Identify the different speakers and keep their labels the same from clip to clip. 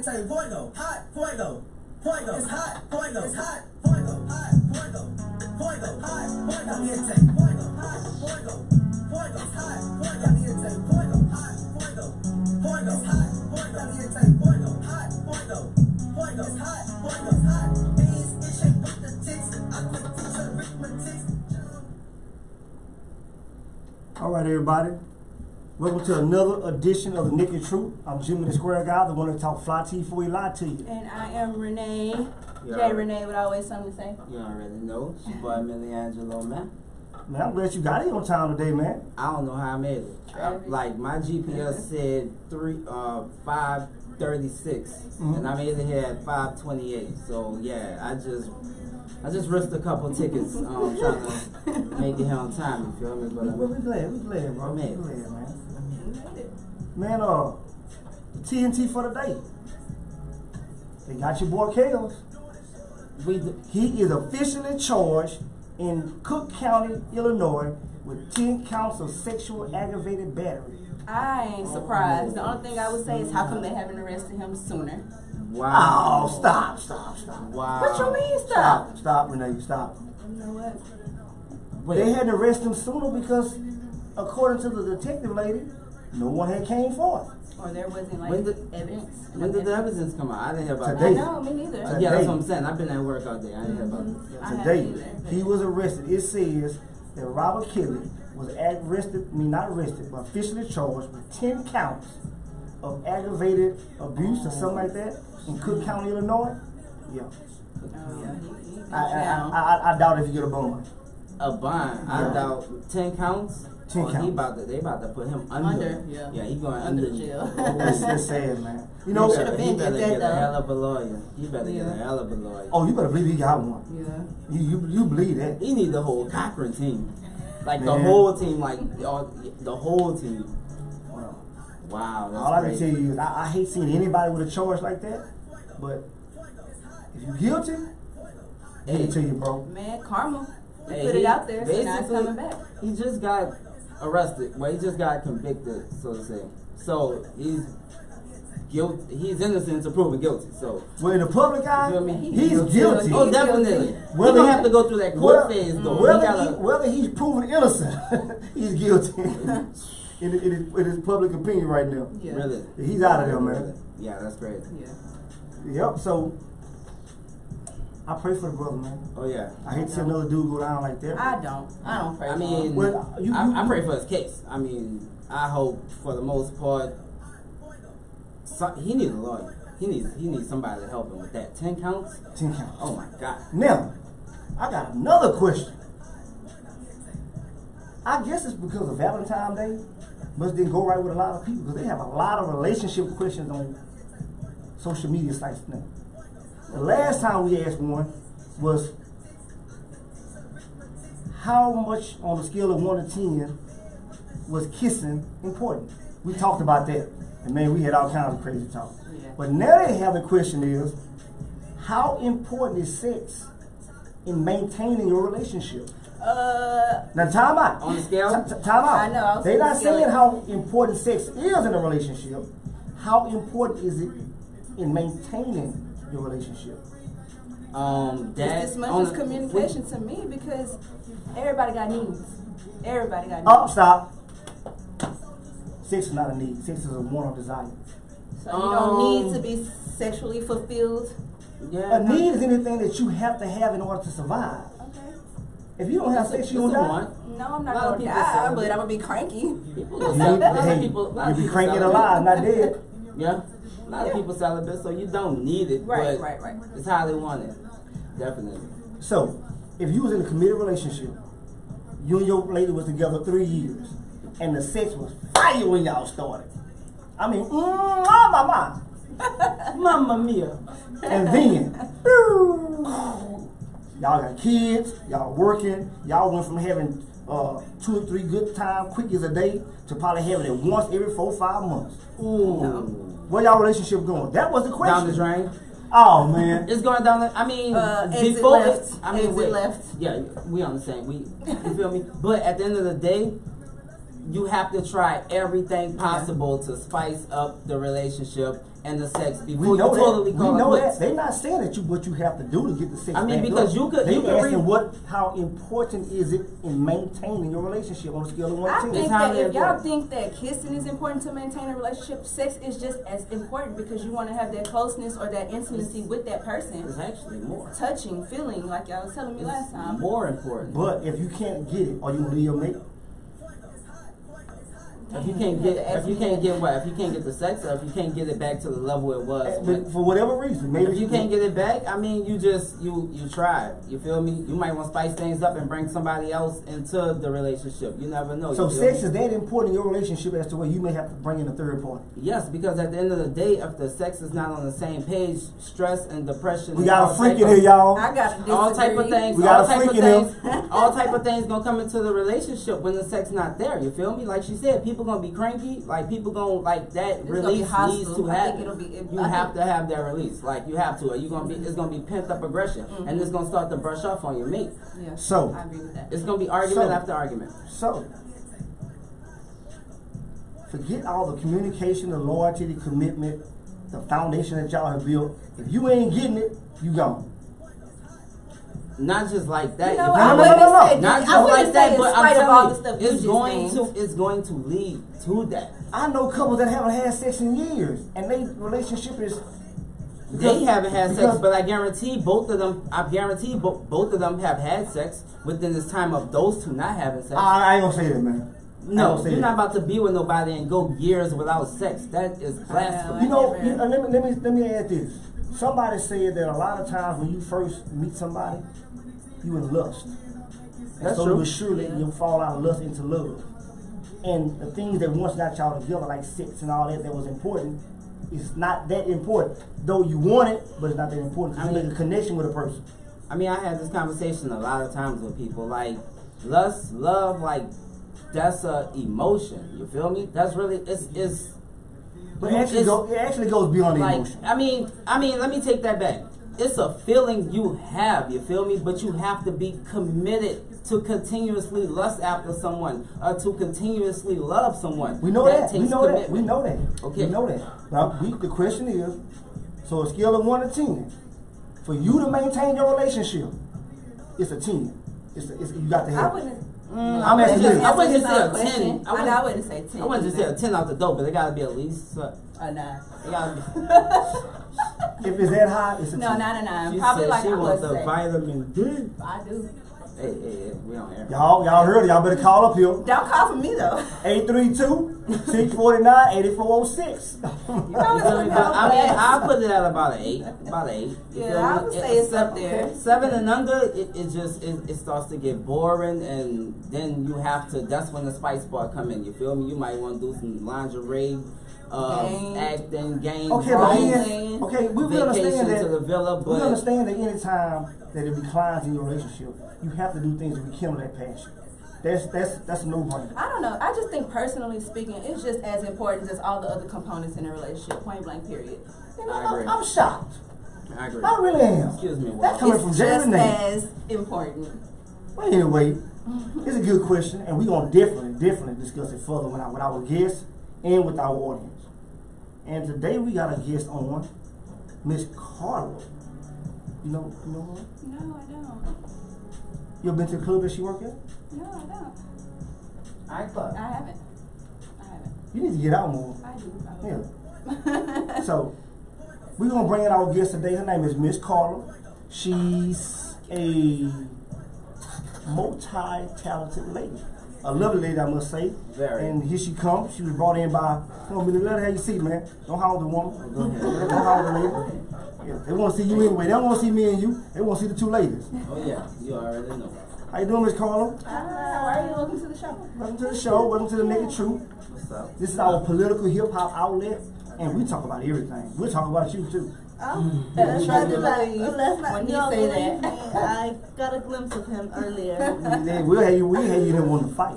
Speaker 1: caliente, fuego, hot, fuego, fuego, it's hot, fuego, it's hot, fuego, hot, fuego, fuego, hot, fuego, caliente, fuego, hot, fuego, fuego, hot, fuego, caliente, fuego, hot, fuego, fuego, hot, fuego, caliente, fuego, hot, fuego, fuego, hot, fuego, hot. Beans in shape with the ticks. I quit teacher arithmetics.
Speaker 2: All right, everybody. Welcome to another edition of the Naked Truth. I'm Jimmy the Square Guy, the one that talk fly to you before he lie to you.
Speaker 3: And I am Renee. Jay Renee would always something to say.
Speaker 4: You already know. It's your boy Millie Angelo, man.
Speaker 2: Man, I'm glad you got here on time today, man.
Speaker 4: I don't know how I made it. Like my GPS said 5:36, and I made it here at 5:28. So yeah, I just risked a couple tickets trying to make it here on time. You feel me? But
Speaker 2: we glad, bro.
Speaker 4: Man.
Speaker 2: We glad, man. Man, TNT for the day. They got your boy Chaos. He is officially charged in Cook County, Illinois, with 10 counts of sexual aggravated battery.
Speaker 3: I ain't surprised. The only thing I would say is how come they haven't arrested him sooner?
Speaker 2: Wow. Oh, stop.
Speaker 4: Wow.
Speaker 3: What you mean stop?
Speaker 2: Stop, Renee, stop.
Speaker 3: You know what?
Speaker 4: Wait.
Speaker 2: They hadn't arrested him sooner because, according to the detective lady, no one had came forth.
Speaker 3: Or there wasn't like evidence.
Speaker 4: When did the evidence come out? I didn't hear about
Speaker 2: Today.
Speaker 4: that.
Speaker 3: I know, me neither.
Speaker 4: Yeah, that's what I'm saying. I've been at work all day. I didn't hear about it.
Speaker 2: Today, he was arrested. It says that Robert Kelly was not arrested, but officially charged with 10 counts of aggravated abuse or something like that in Cook County, Illinois. Yeah. I doubt if you get a bond.
Speaker 4: A bond? I doubt 10 counts.
Speaker 2: 10 counts.
Speaker 4: They about to put him under. Yeah, he going under
Speaker 3: jail.
Speaker 2: That's sad, man. You know,
Speaker 4: he better get a hell of a lawyer. He better get a hell of a lawyer.
Speaker 2: Oh, you better believe he got one.
Speaker 3: Yeah.
Speaker 2: You believe that?
Speaker 4: He need the whole Cochran team, like the whole team, the whole team. Wow. That's
Speaker 2: all I can
Speaker 4: crazy.
Speaker 2: tell you is I hate seeing anybody with a charge like that, but if you're guilty, I can tell you, bro.
Speaker 3: Man, karma. They put it out there, so now it's coming back.
Speaker 4: He just got arrested. Well, he just got convicted, so to say. So he's guilty. He's innocent until proven guilty. So
Speaker 2: well, in the public eye, he's guilty.
Speaker 4: Oh, definitely.
Speaker 2: Well,
Speaker 4: he don't have to go through that court phase though.
Speaker 2: Whether he's proven innocent, he's guilty. in his public opinion right now.
Speaker 3: Yeah.
Speaker 4: Really?
Speaker 2: He's out of there, man.
Speaker 4: Yeah, that's crazy.
Speaker 3: Yeah.
Speaker 2: Yep. So I pray for the brother, man.
Speaker 4: Oh yeah.
Speaker 2: I hate to see another dude go down like that.
Speaker 3: I don't pray for him.
Speaker 2: Well,
Speaker 4: I pray for his case. I mean, I hope for the most part, he needs a lawyer. He needs somebody to help him with that. 10 counts?
Speaker 2: 10 counts.
Speaker 4: Oh my God.
Speaker 2: Now, I got another question. I guess it's because of Valentine's Day, but didn't go right with a lot of people because they have a lot of relationship questions on social media sites now. The last time we asked one was how much on a scale of 1 to 10 was kissing important? We talked about that. And man, we had all kinds of crazy talk.
Speaker 3: Yeah.
Speaker 2: But now they have the question is, how important is sex in maintaining your relationship? Now time out.
Speaker 4: On the scale?
Speaker 2: Time out.
Speaker 3: I know.
Speaker 2: They're not saying how important sex is in a relationship. How important is it in maintaining your relationship?
Speaker 3: It's as much as communication to me because everybody got needs. Everybody got needs.
Speaker 2: Oh, stop. Sex is not a need. Sex is a want or desire.
Speaker 3: So you don't need to be sexually fulfilled.
Speaker 2: Yeah. A need is anything that you have to have in order to survive.
Speaker 3: Okay.
Speaker 2: If you don't have sex, you don't die.
Speaker 3: No, I'm not going to die, but I'm going to be cranky.
Speaker 2: You'll be cranky alive, not dead.
Speaker 4: Yeah. A lot of people celibate, so you don't need it.
Speaker 3: Right.
Speaker 4: It's how they want it. Definitely.
Speaker 2: So, if you was in a committed relationship, you and your lady was together 3 years, and the sex was fire when y'all started. I mean, mama.
Speaker 4: Mamma mia.
Speaker 2: And then, y'all got kids, y'all working, y'all went from having 2 or 3 good time quickies a day to probably having it once every 4 or 5 months.
Speaker 4: Ooh.
Speaker 3: No.
Speaker 2: Where y'all relationship going? That was the question.
Speaker 4: Down the drain.
Speaker 2: Oh man,
Speaker 4: it's going down the. I mean,
Speaker 3: before left. Exit left.
Speaker 4: Yeah, we on the same. You feel me? But at the end of the day, you have to try everything possible to spice up the relationship and the sex before you totally call it quits.
Speaker 2: They're not saying that what you have to do to get the sex.
Speaker 4: I mean, because you could
Speaker 2: asking how important is it in maintaining your relationship on a scale of 1 to 10?
Speaker 3: I think that if y'all think that kissing is important to maintain a relationship, sex is just as important because you want to have that closeness or that intimacy with that person.
Speaker 4: It's actually more.
Speaker 3: Touching, feeling, like y'all was telling me last time.
Speaker 4: More important.
Speaker 2: But if you can't get it, are you gonna leave your mate?
Speaker 4: If you can't get the sex, or if you can't get it back to the level it was,
Speaker 2: for whatever reason, maybe
Speaker 4: if you can't get it back, I mean, you tried. You feel me? You might want to spice things up and bring somebody else into the relationship. You never know.
Speaker 2: So sex is that important in your relationship as to where you may have to bring in a third party?
Speaker 4: Yes, because at the end of the day, if the sex is not on the same page, stress and depression.
Speaker 2: We got a freak in here, y'all.
Speaker 3: I got to disagree.
Speaker 4: All type of things.
Speaker 2: We got a freak in here.
Speaker 4: All type of things gonna come into the relationship when the sex not there. You feel me? Like she said, people gonna be cranky. Like people gonna that release needs to happen. You have to have that release. Like you have to. Or it's gonna be pent up aggression, and it's gonna start to brush off on your mate.
Speaker 3: Yeah.
Speaker 2: So
Speaker 3: I agree with that.
Speaker 4: It's gonna be argument after argument.
Speaker 2: So forget all the communication, the loyalty, the commitment, the foundation that y'all have built. If you ain't getting it, you gone.
Speaker 4: Not just like that.
Speaker 3: No.
Speaker 4: Not just like that, but I'm telling you, it's going to lead to that.
Speaker 2: I know couples that haven't had sex in years, and their relationship is.
Speaker 4: They haven't had sex, but I guarantee both of them. Both of them have had sex within this time of those two not having sex.
Speaker 2: I ain't gonna say that, man.
Speaker 4: No, you're not about to be with nobody and go years without sex. That is blasphemy.
Speaker 2: Let me add this. Somebody said that a lot of times when you first meet somebody, you in lust.
Speaker 4: That's
Speaker 2: so
Speaker 4: true.
Speaker 2: But surely you'll fall out of lust into love. And the things that once got y'all together, like sex and all that was important, is not that important. Though you want it, but it's not that important. You make a connection with a person.
Speaker 4: I mean, I had this conversation a lot of times with people. Like, lust, love, like, that's a emotion. You feel me? That's really, it's
Speaker 2: But it actually goes beyond the emotion.
Speaker 4: I mean, let me take that back. It's a feeling you have, you feel me? But you have to be committed to continuously lust after someone or to continuously love someone.
Speaker 2: We know that. We know that. We know that.
Speaker 4: Okay.
Speaker 2: We know that. Now, the question is, so a scale of 1 to 10, for you to maintain your relationship, it's a 10. You got to have it.
Speaker 4: I wouldn't just say a 10.
Speaker 3: I wouldn't say 10.
Speaker 4: I wouldn't just say a 10 out the door, but it got to be at least
Speaker 3: a 9.
Speaker 4: It got to be.
Speaker 2: If it's that high, it's a 10.
Speaker 3: No, not a 9.
Speaker 4: She
Speaker 3: Probably
Speaker 4: said
Speaker 3: like
Speaker 4: she
Speaker 3: I
Speaker 4: wants
Speaker 3: would
Speaker 4: the
Speaker 3: say.
Speaker 4: vitamin D.
Speaker 3: I do.
Speaker 4: Hey, we on air.
Speaker 2: Y'all heard it. Y'all better call up here.
Speaker 3: Don't call for me though.
Speaker 2: 832-649-8406.
Speaker 4: I mean, I'll put it at about an 8. About an 8.
Speaker 3: Yeah, I would say it's up there.
Speaker 4: 7 and under, it starts to get boring, and then you have to. That's when the spice part come in. You feel me? You might want to do some lingerie. Acting, games,
Speaker 2: we understand that.
Speaker 4: To the villa, but
Speaker 2: we understand that any time that it declines in your relationship, you have to do things to rekindle that passion. That's a no-brainer.
Speaker 3: I don't know. I just think personally speaking, it's just as important as all the other components in a relationship. Point blank. Period.
Speaker 2: I'm shocked.
Speaker 4: I agree.
Speaker 2: I really am.
Speaker 4: Excuse me.
Speaker 2: That's coming from Jerry
Speaker 3: Just as important.
Speaker 2: Well, anyway, it's a good question, and we're gonna definitely discuss it further with our guests and with our audience. And today we got a guest on, Miss Carla. You know her?
Speaker 3: No, I don't.
Speaker 2: You ever been to the club that she worked at?
Speaker 3: No, I don't.
Speaker 4: I
Speaker 3: haven't.
Speaker 2: You need to get out more.
Speaker 3: I do.
Speaker 2: Yeah. So, we're going to bring in our guest today. Her name is Miss Carla. She's a multi-talented lady. A lovely lady, I must say.
Speaker 4: Very.
Speaker 2: And here she comes. She was brought in by, come on, Billy, let her have your seat, man. Don't holler the woman. Don't holler the lady. Yeah, they want to see you anyway. They don't want to see me and you. They want to see the two ladies.
Speaker 4: Oh, yeah. You already know.
Speaker 2: How you doing, Miss Carla?
Speaker 3: How are you? Welcome to the show.
Speaker 2: Welcome to the show. Welcome to the Naked Truth.
Speaker 4: What's up?
Speaker 2: This is our political hip-hop outlet, and we talk about everything. We'll talk about you, too.
Speaker 3: That's right.
Speaker 5: When
Speaker 3: you say that.
Speaker 5: I got a glimpse of him earlier.
Speaker 2: We'll have you in want to fight.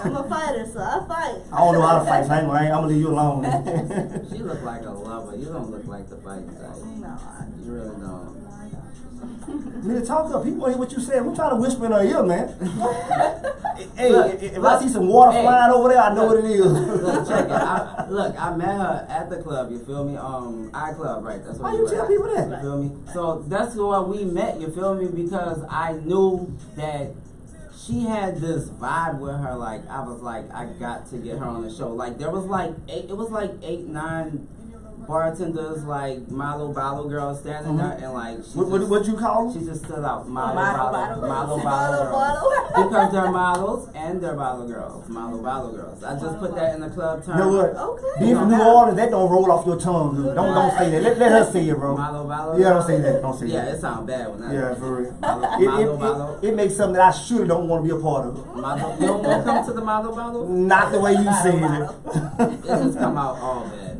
Speaker 5: I'm a fighter, so I fight.
Speaker 2: I don't know how to fight, so I'm gonna leave you alone.
Speaker 4: She look like a lover. You don't look like the fighting type.
Speaker 5: No,
Speaker 4: You really don't.
Speaker 2: Man, talk up. People want to hear what you said. We're trying to whisper in her ear, man. Hey,
Speaker 4: Look,
Speaker 2: if I see some water flying over there, I know what it is.
Speaker 4: Look, check it. I met her at the club. You feel me? iClub, right? That's what.
Speaker 2: Why you tell people that?
Speaker 4: You feel me? So that's why we met. You feel me? Because I knew that she had this vibe with her. Like I was like, I got to get her on the show. Like there was like eight. It was like 8, 9 bartenders, like Malo Bottle girls standing there, and like
Speaker 2: what you call them?
Speaker 4: She just stood out. Malo Bottle girls. Because they're models and they're bottle girls. Malo Bottle girls. I just put that in the club term.
Speaker 2: You know what?
Speaker 5: Okay.
Speaker 2: Being from New Orleans, that don't roll off your tongue, dude. Don't say that. Let her say it, bro.
Speaker 4: Malo Bottle.
Speaker 2: Yeah, don't say that. Don't say that.
Speaker 4: Yeah, it sounds bad when that.
Speaker 2: Yeah, for real.
Speaker 4: Malo.
Speaker 2: It makes something that I surely don't want to be a part of.
Speaker 4: Malo, you don't want to come to the Malo Bottle?
Speaker 2: Not the way you said it.
Speaker 4: It just come out all bad.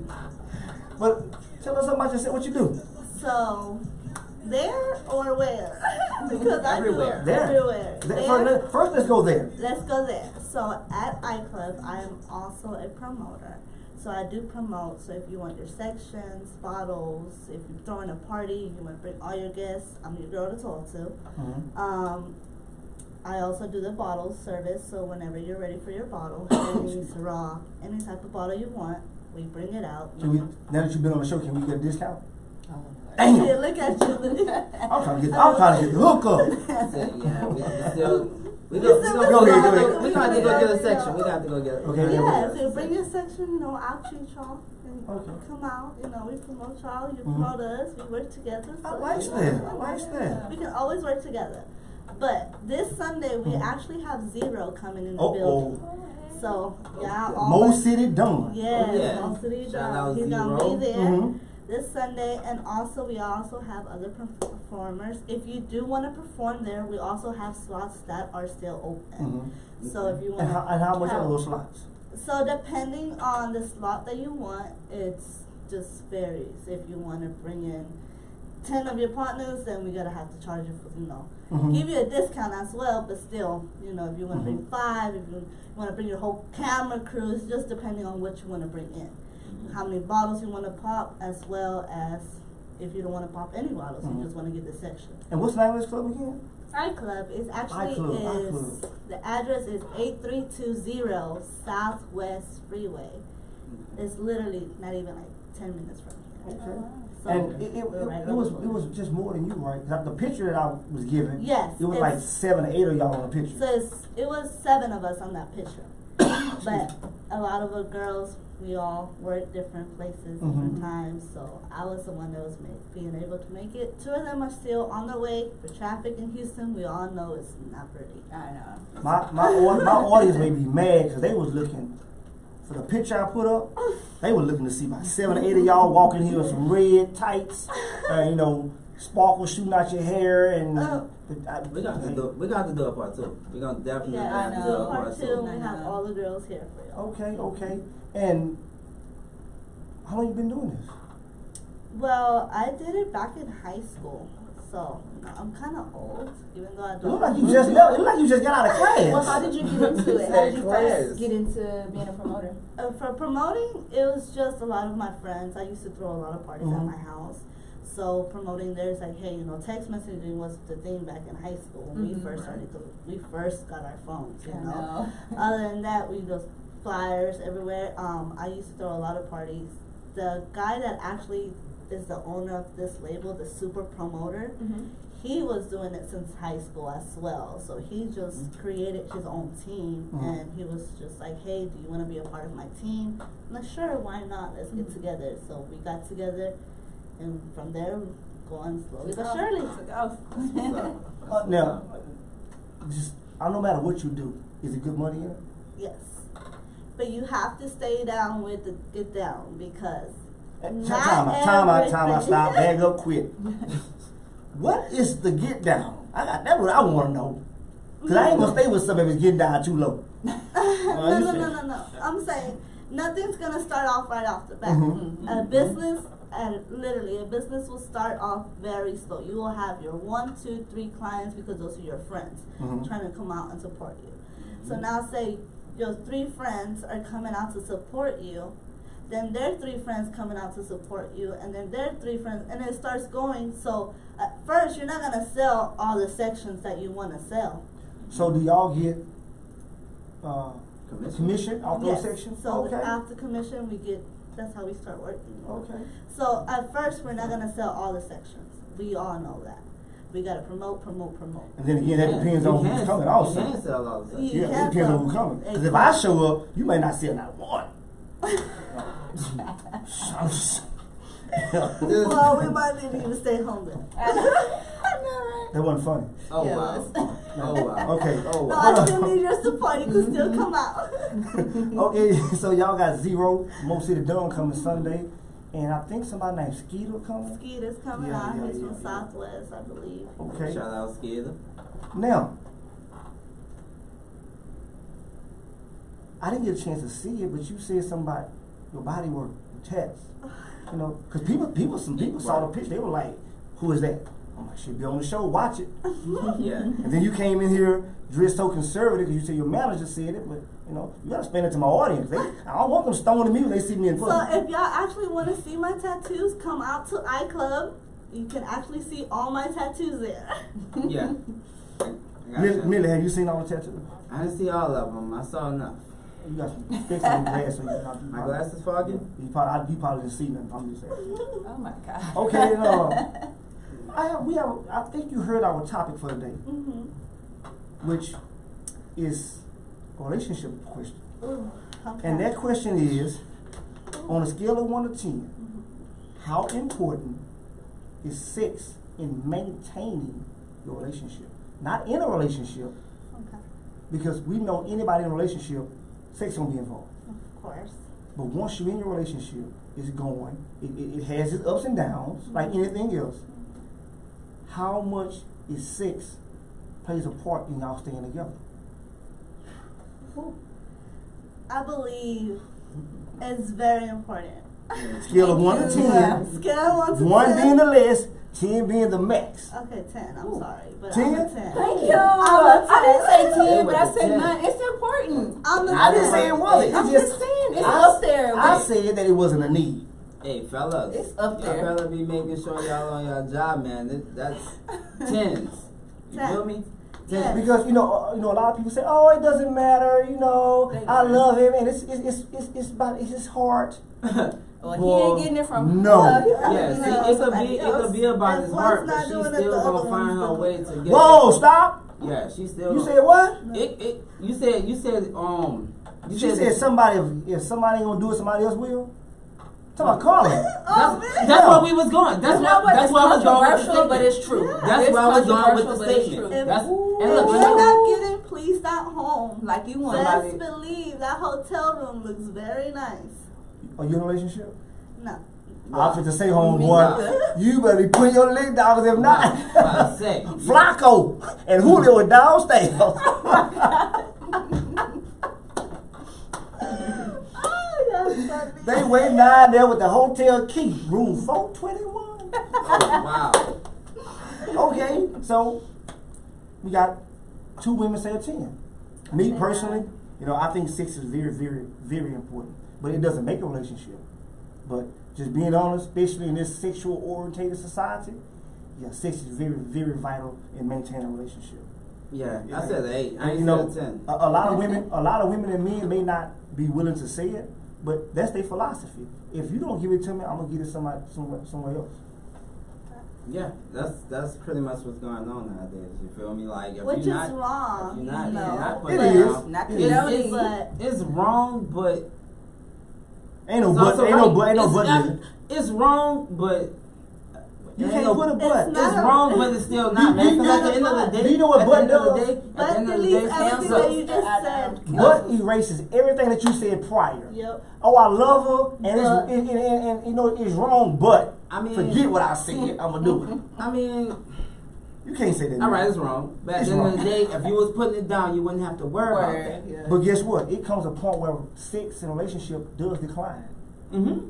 Speaker 2: But tell us about yourself. What you do?
Speaker 5: So, there or where? Because
Speaker 4: Everywhere.
Speaker 5: I do everywhere.
Speaker 2: First, let's go there.
Speaker 5: Let's go there. So at iClub, I am also a promoter. So I do promote. So if you want your sections, bottles, if you're throwing a party, you want to bring all your guests, I'm your girl to talk to. I also do the bottle service. So whenever you're ready for your bottle, any Syrah, any type of bottle you want, we bring it out.
Speaker 2: Now that you've been on the show, can we get a discount?
Speaker 5: Damn.
Speaker 2: Damn.
Speaker 5: Yeah, look at you.
Speaker 2: I'm trying to get the hook up.
Speaker 4: Yeah, we gonna have to go get a section. We got to go get it.
Speaker 2: Okay.
Speaker 5: Yeah, so bring your section, I'll treat y'all. And
Speaker 2: Okay.
Speaker 5: come out, we promote y'all, you promote us, we work together. So,
Speaker 2: I like that.
Speaker 5: We can always work together. But this Sunday, we actually have Zero coming in the building. So, yeah.
Speaker 2: Mo City Done.
Speaker 5: Yes, Mo City
Speaker 4: Shout
Speaker 5: Done.
Speaker 4: out
Speaker 5: He's
Speaker 4: Zero.
Speaker 5: going to be there this Sunday. And also, we also have other performers. If you do want to perform there, we also have slots that are still open. So, if you want
Speaker 2: And how much are those slots?
Speaker 5: So, depending on the slot that you want, it's just varies. If you want to bring in 10 of your partners, then we gotta have to charge you for, give you a discount as well, but still, if you want to bring 5, if you want to bring your whole camera crew, it's just depending on what you want to bring in. How many bottles you want to pop, as well as if you don't want to pop any bottles, you just want to get the section.
Speaker 2: And what's the name of this club again?
Speaker 5: iClub is actually
Speaker 2: iClub.
Speaker 5: the address is 8320 Southwest Freeway. It's literally not even like 10 minutes from here.
Speaker 2: Okay.
Speaker 5: So
Speaker 2: And it was just more than you, right? 'Cause the picture that I was given,
Speaker 5: yes,
Speaker 2: it was like 7 or 8 of y'all on the picture.
Speaker 5: So it was 7 of us on that picture, but a lot of the girls, we all work different places, different times. So I was the one that was being able to make it. 2 of them are still on their way. For traffic in Houston, we all know it's not pretty.
Speaker 3: I know.
Speaker 2: My audience may be mad because they was looking for the picture I put up. They were looking to see about 7 or 8 of y'all walking here with some red tights, sparkles shooting out your hair, and
Speaker 4: we got to do a part 2. We're gonna definitely
Speaker 5: Yeah,
Speaker 4: do a
Speaker 5: part 2. We have all the girls here for you.
Speaker 2: Okay. And how long you been doing this?
Speaker 5: Well, I did it back in high school, so I'm kind of old, even though I
Speaker 2: It
Speaker 5: don't.
Speaker 2: look like you just got out of class.
Speaker 3: Well, how did you get into it? How did you first get into being a promoter?
Speaker 5: For promoting, it was just a lot of my friends. I used to throw a lot of parties at my house. So promoting there is like, hey, text messaging was the thing back in high school when we first got our phones, Other than that, we just flyers everywhere. I used to throw a lot of parties. The guy that actually is the owner of this label, the Superpromo, he was doing it since high school as well. So he just created his own team, and he was just like, hey, do you want to be a part of my team? I'm like, sure, why not? Let's get together. So we got together, and from there, going slowly but surely.
Speaker 2: Now, no matter what you do, is it good money in it?
Speaker 5: Yes. But you have to stay down with the get down, because
Speaker 2: Time out, stop, bag up, quit. What is the get down? That's what I want to know. Because I ain't going to stay with somebody that's getting down too low.
Speaker 5: No. I'm saying nothing's going to start off right off the bat. A business will start off very slow. You will have your 1, 2, 3 clients, because those are your friends trying to come out and support you. So now say your 3 friends are coming out to support you, then their 3 friends coming out to support you, and then their 3 friends, and it starts going. So at first, you're not going to sell all the sections that you want to sell.
Speaker 2: So do y'all get commission off those sections?
Speaker 5: So after commission, that's how we start working.
Speaker 2: Okay.
Speaker 5: So at first, we're not gonna sell all the sections. We all know that. We gotta promote.
Speaker 2: And then again, that depends on who's coming also.
Speaker 4: You can sell all the sections.
Speaker 2: Yeah, it depends on who's coming. Because if I show up, you may not sell not one.
Speaker 5: Well, we might need you to stay home then.
Speaker 2: That wasn't funny.
Speaker 4: Oh wow. Oh wow.
Speaker 2: Okay.
Speaker 4: Oh
Speaker 5: No,
Speaker 4: wow.
Speaker 5: I still need your support. You can still come out.
Speaker 2: Okay, so y'all got Zero, Mo City Dawn coming Sunday. And I think somebody named Skeeter coming.
Speaker 5: Skeeter's coming out. He's from Southwest, I believe.
Speaker 2: Okay.
Speaker 4: Shout out Skeeter.
Speaker 2: Now, I didn't get a chance to see it, but you said something about your body work, your tests. You know, because some people saw the picture. They were like, "Who is that?" I'm like, "She'll be on the show. Watch it."
Speaker 4: Yeah.
Speaker 2: And then you came in here dressed so conservative because you said your manager said it, but you know, you gotta explain it to my audience. I don't want them stoning me when they see me in public.
Speaker 5: So if y'all actually want to see my tattoos, come out to iClub. You can actually see all my tattoos there.
Speaker 4: Yeah.
Speaker 2: Millie, have you seen all the tattoos?
Speaker 4: I didn't see all of them. I saw enough.
Speaker 2: You got some specs on your glass, so you're not.
Speaker 4: My glasses foggy?
Speaker 2: You probably didn't see nothing. I'm just saying.
Speaker 3: Oh my God.
Speaker 2: Okay, I think you heard our topic for the day, which is a relationship question.
Speaker 5: Ooh, okay.
Speaker 2: And that question is, on a scale of 1 to 10, how important is sex in maintaining your relationship? Not in a relationship, because we know anybody in a relationship, sex gonna be involved.
Speaker 5: Of course.
Speaker 2: But once you're in your relationship, it's going. It has its ups and downs, like anything else. How much is sex plays a part in y'all staying together?
Speaker 5: I believe it's very important.
Speaker 2: Scale of 1 to 10.
Speaker 5: Scale of 1 to 10.
Speaker 2: 1 being the less, 10 being the max.
Speaker 5: Okay, 10. I'm sorry, but
Speaker 2: 10?
Speaker 5: I'm a 10.
Speaker 3: Thank you.
Speaker 5: I'm a 10.
Speaker 3: I didn't say 10,
Speaker 4: Yeah,
Speaker 3: but I
Speaker 4: but
Speaker 3: said
Speaker 4: 10.
Speaker 3: 9. It's important.
Speaker 2: I didn't say it wasn't.
Speaker 3: I'm just saying, it's up there.
Speaker 2: I said that it wasn't a need.
Speaker 4: Hey, fellas.
Speaker 3: It's up there.
Speaker 4: Y'all better be making sure y'all on your job, man. That's tens. You
Speaker 5: 10.
Speaker 4: feel me?
Speaker 5: Yeah.
Speaker 2: Because you know, a lot of people say, "Oh, it doesn't matter." You know, I love him, and it's about his heart.
Speaker 3: Well, he ain't getting it from
Speaker 2: No.
Speaker 3: her.
Speaker 4: Yeah, see, it could be about his heart, but she's still gonna find her way to get.
Speaker 2: Whoa, stop!
Speaker 4: Yeah, she's still.
Speaker 2: You said what?
Speaker 4: You said
Speaker 2: She said if somebody ain't gonna do it, somebody else will. Talk about Carla.
Speaker 4: That's where we was going. That's why I was going with the statement.
Speaker 3: But it's true.
Speaker 4: That's why I was going with the
Speaker 3: Controversial, but it's
Speaker 4: statement.
Speaker 3: true.
Speaker 4: That's
Speaker 5: If
Speaker 4: and look,
Speaker 5: you're not getting pleased at home,
Speaker 3: Like you want
Speaker 5: best
Speaker 3: somebody.
Speaker 5: believe that hotel room looks very nice.
Speaker 2: Are you in a relationship?
Speaker 5: No.
Speaker 2: I fit to say, homeboy, you better be putting your leg down, because if not,
Speaker 4: I say,
Speaker 2: Flacco and Julio are downstairs. They waiting down there with the hotel key, room 421.
Speaker 4: oh, wow.
Speaker 2: Okay, so we got 2 women say a 10. Me personally, you know, I think sex is very, very, very important, but it doesn't make a relationship. But just being honest, especially in this sexual orientated society, yeah, sex is very, very vital in maintaining a relationship.
Speaker 4: Yeah, I said 8. I ain't
Speaker 2: You know,
Speaker 4: said 10.
Speaker 2: a lot of women and men may not be willing to say it, but that's their philosophy. If you don't give it to me, I'm gonna give it somewhere else.
Speaker 4: Yeah, that's pretty much what's going on nowadays. You feel me? Like if
Speaker 5: Which
Speaker 4: you're
Speaker 5: is
Speaker 4: not,
Speaker 5: wrong.
Speaker 4: if you're not,
Speaker 5: No.
Speaker 4: you're not
Speaker 2: It
Speaker 4: putting
Speaker 2: is.
Speaker 4: down,
Speaker 3: Not
Speaker 4: it's,
Speaker 5: but
Speaker 4: it's wrong, but
Speaker 2: Ain't no
Speaker 4: it's
Speaker 2: but.
Speaker 4: also
Speaker 2: Ain't
Speaker 4: right.
Speaker 2: no but. Ain't no
Speaker 4: It's
Speaker 2: but.
Speaker 4: not-
Speaker 2: nigga.
Speaker 4: It's wrong, but
Speaker 2: You
Speaker 4: ain't
Speaker 2: can't
Speaker 4: no-
Speaker 2: put a but.
Speaker 5: It's
Speaker 4: It's
Speaker 5: not
Speaker 4: wrong, but it's still not, man. Because at the end of the day,
Speaker 2: Do you know what
Speaker 4: at the
Speaker 2: but
Speaker 4: end of the
Speaker 2: does?
Speaker 4: day, at the
Speaker 5: but
Speaker 4: end of the
Speaker 5: delete
Speaker 4: day,
Speaker 5: everything
Speaker 4: so-
Speaker 5: that you just said.
Speaker 2: But erases everything that you said prior.
Speaker 5: Yep.
Speaker 2: Oh, I love her, and and you know it's wrong, but
Speaker 4: I mean,
Speaker 2: forget what I said. I'm gonna do it.
Speaker 4: I mean,
Speaker 2: You can't say that.
Speaker 4: all right, it's wrong. But at
Speaker 2: It's
Speaker 4: the end of
Speaker 2: wrong.
Speaker 4: the day, if you was putting it down, you wouldn't have to worry about that.
Speaker 3: Yeah.
Speaker 2: But guess what? It comes a point where sex in a relationship does decline.
Speaker 4: Mm-hmm.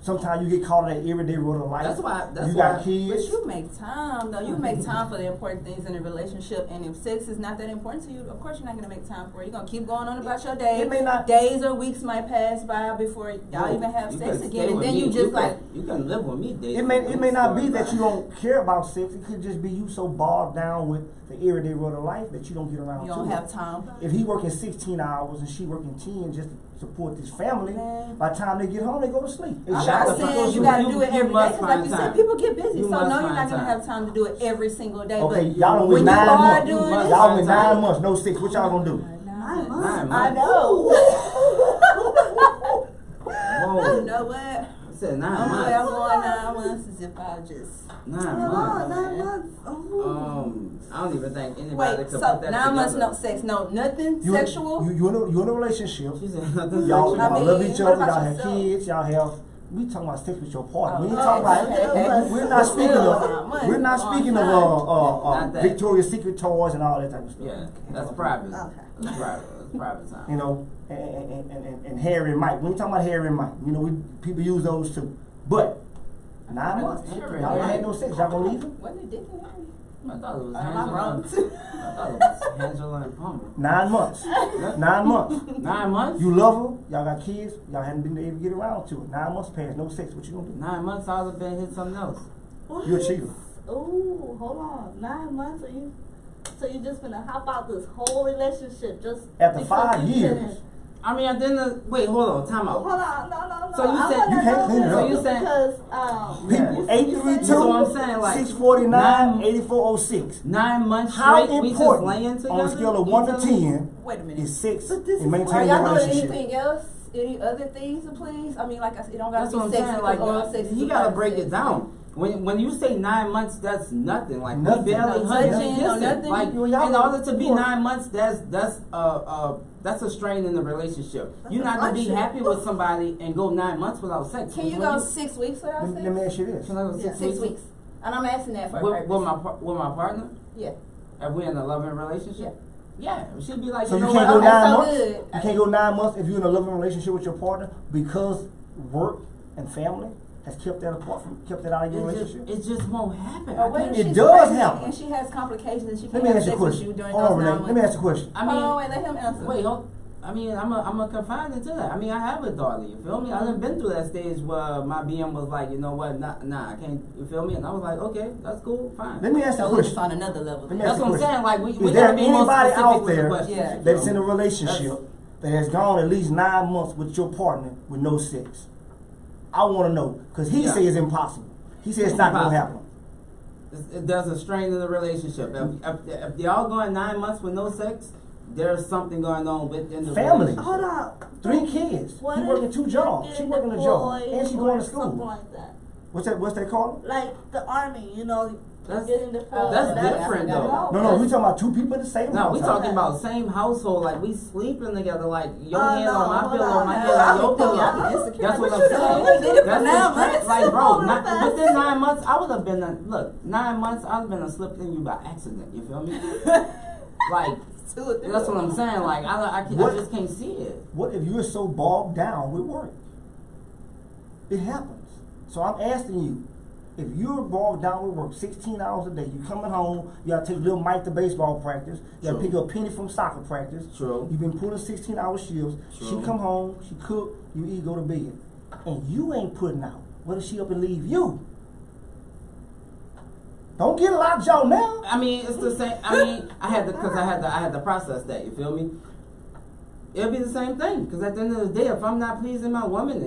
Speaker 2: sometimes you get caught in that everyday road of life.
Speaker 4: That's why.
Speaker 2: You got kids.
Speaker 3: But you make time though. You make time for the important things in a relationship. And if sex is not that important to you, of course you're not gonna make time for it. You're gonna keep going on about your day.
Speaker 2: It may not.
Speaker 3: Days or weeks might pass by before y'all even have sex again, and then you just like
Speaker 4: you can live with me. Days
Speaker 2: it may not be that you don't care about sex. It could just be you so bogged down with the everyday road of life that you don't get around.
Speaker 3: You don't have time.
Speaker 2: If he working 16 hours and she working 10 just to support this family, by the time they get home, they go to sleep.
Speaker 3: I'm not saying you gotta do it every day, because like you said, people get busy. So no, you're not gonna have time to do it every single day.
Speaker 2: Okay,
Speaker 3: but
Speaker 2: y'all
Speaker 3: when
Speaker 2: with 9 months. Y'all with 9
Speaker 3: 9
Speaker 2: months, no sex. What y'all gonna do?
Speaker 5: 9 months.
Speaker 4: 9 months.
Speaker 3: I know.
Speaker 4: Whoa.
Speaker 3: You know what?
Speaker 4: I said 9
Speaker 3: I'm
Speaker 4: months.
Speaker 3: going 9 months as if I just
Speaker 4: 9
Speaker 5: Hold on,
Speaker 4: months.
Speaker 5: 9 months. Oh.
Speaker 4: I don't even think anybody
Speaker 3: wait.
Speaker 4: could
Speaker 3: So
Speaker 4: put that
Speaker 3: 9 months,
Speaker 4: together.
Speaker 3: no sex, no nothing
Speaker 2: You
Speaker 3: sexual.
Speaker 2: You in a relationship.
Speaker 4: She said nothing
Speaker 2: Y'all
Speaker 4: sexual.
Speaker 2: love each
Speaker 3: what
Speaker 2: other.
Speaker 3: about
Speaker 2: Y'all have
Speaker 3: yourself?
Speaker 2: kids. Y'all have. We talking about sex with your partner. We ain't
Speaker 3: Oh,
Speaker 2: talking about.
Speaker 3: okay.
Speaker 2: We're not speaking of. We're not speaking of
Speaker 4: Not that.
Speaker 2: Victoria's Secret toys and all that type of stuff.
Speaker 4: Yeah, that's private.
Speaker 5: Okay.
Speaker 4: That's private. That's private time.
Speaker 2: You know, and Harry and Mike. We ain't talking about Harry and Mike. You know, people use those too. But 9 months, y'all ain't had no sex. Y'all gonna leave him?
Speaker 3: What did Dick and Harry?
Speaker 4: I thought it was
Speaker 3: Am I
Speaker 4: Angela.
Speaker 3: wrong?
Speaker 4: I thought it was Angela and Palmer.
Speaker 2: 9 months. 9 months.
Speaker 4: 9 months?
Speaker 2: You love her. Y'all got kids. Y'all hadn't been able to get around to it. 9 months passed, no sex. What you gonna do?
Speaker 4: 9 months, I would have been hit something else.
Speaker 2: You a cheater.
Speaker 5: Ooh, hold on. 9 months? So you just gonna hop out this whole relationship just
Speaker 2: After
Speaker 5: because
Speaker 2: 5
Speaker 5: you
Speaker 2: years.
Speaker 5: couldn't-
Speaker 4: I mean, at the end of, wait, hold on, time out.
Speaker 5: Hold on, no.
Speaker 4: So you
Speaker 5: I
Speaker 4: said-
Speaker 5: wanna
Speaker 2: You can't
Speaker 5: know
Speaker 2: clean it
Speaker 5: this
Speaker 2: up.
Speaker 4: So you said-
Speaker 5: because
Speaker 2: People,
Speaker 4: Yeah.
Speaker 2: 832,
Speaker 4: So I'm saying, like,
Speaker 2: 649, 8406.
Speaker 4: 9 months
Speaker 2: How
Speaker 4: straight, we just
Speaker 2: important
Speaker 4: laying together?
Speaker 2: on a scale of 1 to 10
Speaker 3: Wait a minute.
Speaker 2: is sex
Speaker 5: But this
Speaker 2: in
Speaker 5: is-
Speaker 3: Are
Speaker 2: maintaining
Speaker 3: y'all
Speaker 2: a
Speaker 3: doing
Speaker 2: relationship?
Speaker 3: anything else? Any other things, please? I mean, like I said, it don't gotta
Speaker 4: That's what I'm
Speaker 3: be sex.
Speaker 4: saying.
Speaker 3: Like
Speaker 4: Like,
Speaker 3: oral sex.
Speaker 4: you gotta break it down. When you say 9 months, that's nothing. Like
Speaker 2: Nothing.
Speaker 4: we barely
Speaker 3: No
Speaker 4: hugging
Speaker 3: touching, no
Speaker 4: kissing.
Speaker 3: nothing.
Speaker 4: Like
Speaker 2: You- y'all
Speaker 4: in
Speaker 2: look-
Speaker 4: order to be
Speaker 2: you are-
Speaker 4: 9 months, that's a strain in the relationship. You're not gonna be
Speaker 5: That's a
Speaker 4: happy with somebody and go 9 months without sex.
Speaker 3: Can you go 6 weeks without sex?
Speaker 2: Let me ask you this.
Speaker 4: Can I go
Speaker 5: Yeah.
Speaker 4: 6
Speaker 3: 6 weeks. And I'm asking that for a purpose.
Speaker 4: With my partner?
Speaker 3: Yeah.
Speaker 4: If we're in a loving relationship? Yeah. She'd be like,
Speaker 2: So you
Speaker 4: know
Speaker 2: can't
Speaker 4: what?
Speaker 2: go
Speaker 3: Okay,
Speaker 2: 9
Speaker 3: so
Speaker 2: months?
Speaker 3: good.
Speaker 2: You can't go 9 months if you're in a loving relationship with your partner because work and family has kept that out of your relationship?
Speaker 4: It just won't happen.
Speaker 3: Or what if
Speaker 2: It
Speaker 3: she's
Speaker 2: does
Speaker 3: pregnant
Speaker 2: happen.
Speaker 3: and she has complications and she
Speaker 2: Let
Speaker 3: can't
Speaker 2: me
Speaker 3: have
Speaker 2: ask you a
Speaker 3: sex with you
Speaker 2: question.
Speaker 3: during
Speaker 2: Hold
Speaker 3: those
Speaker 2: on,
Speaker 3: 9
Speaker 2: Renee.
Speaker 3: months?
Speaker 2: Let me ask you a question.
Speaker 4: I mean,
Speaker 3: Hold on, wait, let him answer.
Speaker 4: wait, hold. I mean, I'm a confide into that. I mean, I have a daughter. You feel me? I done been through that stage where my BM was like, you know what? Nah, I can't. You feel me? And I was like, okay, that's cool, fine.
Speaker 2: Let me ask you
Speaker 3: So
Speaker 2: a
Speaker 3: we
Speaker 2: question.
Speaker 3: just on another level.
Speaker 2: Let me
Speaker 3: then.
Speaker 2: ask
Speaker 4: That's
Speaker 2: you a
Speaker 4: what I'm saying.
Speaker 2: question.
Speaker 4: Like, we
Speaker 2: Is there
Speaker 4: gotta be more
Speaker 2: anybody
Speaker 4: specific
Speaker 2: out
Speaker 4: with the
Speaker 2: there
Speaker 4: question,
Speaker 3: Yeah.
Speaker 4: you
Speaker 2: that's
Speaker 4: feel
Speaker 2: in a
Speaker 4: me?
Speaker 2: relationship that has gone at least 9 months with your partner with no sex? I want to know because he
Speaker 4: Yeah.
Speaker 2: says it's impossible. He says it's not going to happen.
Speaker 4: There's a strain in the relationship. If y'all going 9 months with no sex, there's something going on within the
Speaker 2: Family.
Speaker 4: relationship.
Speaker 5: hold on.
Speaker 2: 3 kids.
Speaker 5: What
Speaker 2: He
Speaker 5: if
Speaker 2: working 2
Speaker 5: you're
Speaker 2: jobs. She
Speaker 5: getting
Speaker 2: working a job,
Speaker 5: deployed
Speaker 2: and she
Speaker 5: or
Speaker 2: going to
Speaker 5: something
Speaker 2: school.
Speaker 5: like that?
Speaker 2: What's that called?
Speaker 5: Like the army, you know,
Speaker 4: That's-
Speaker 5: getting deployed.
Speaker 4: that's different, though.
Speaker 2: No, we talking about 2 people in the same
Speaker 4: No,
Speaker 2: house.
Speaker 4: we talking about same household. Like we sleeping together. Like your
Speaker 5: Oh,
Speaker 4: hand
Speaker 5: no,
Speaker 4: on my
Speaker 5: hold
Speaker 4: pillow,
Speaker 5: on.
Speaker 4: my hand
Speaker 5: Yeah,
Speaker 4: on your
Speaker 5: I think y'all
Speaker 4: pillow.
Speaker 5: be insecure.
Speaker 4: That's what
Speaker 5: What
Speaker 4: I'm
Speaker 5: you
Speaker 4: saying.
Speaker 5: doing? You did it for
Speaker 4: That's
Speaker 5: 9
Speaker 4: the
Speaker 5: months?
Speaker 4: strength. Like, bro,
Speaker 5: Hold on
Speaker 4: not,
Speaker 5: fast.
Speaker 4: within 9 months, I would have been look. 9 months, I'd have been slipped in you by accident. You feel me? Like that's what I'm saying. Like I just can't see it.
Speaker 2: What if you're so bogged down with work? It happens. So I'm asking you, if you're bogged down with work, 16 hours a day, you coming home, you gotta take little Mike to baseball practice, you gotta
Speaker 4: True.
Speaker 2: pick up Penny from soccer practice.
Speaker 4: True.
Speaker 2: You've been pulling 16-hour shifts.
Speaker 4: True.
Speaker 2: She come home, she cook, you eat, go to bed. And you ain't putting out. What if she up and leave you? Don't get a lot of y'all now.
Speaker 4: I mean, it's the same. I mean, I had to process that. You feel me? It'll be the same thing. Because at the end of the day, if I'm not pleasing my woman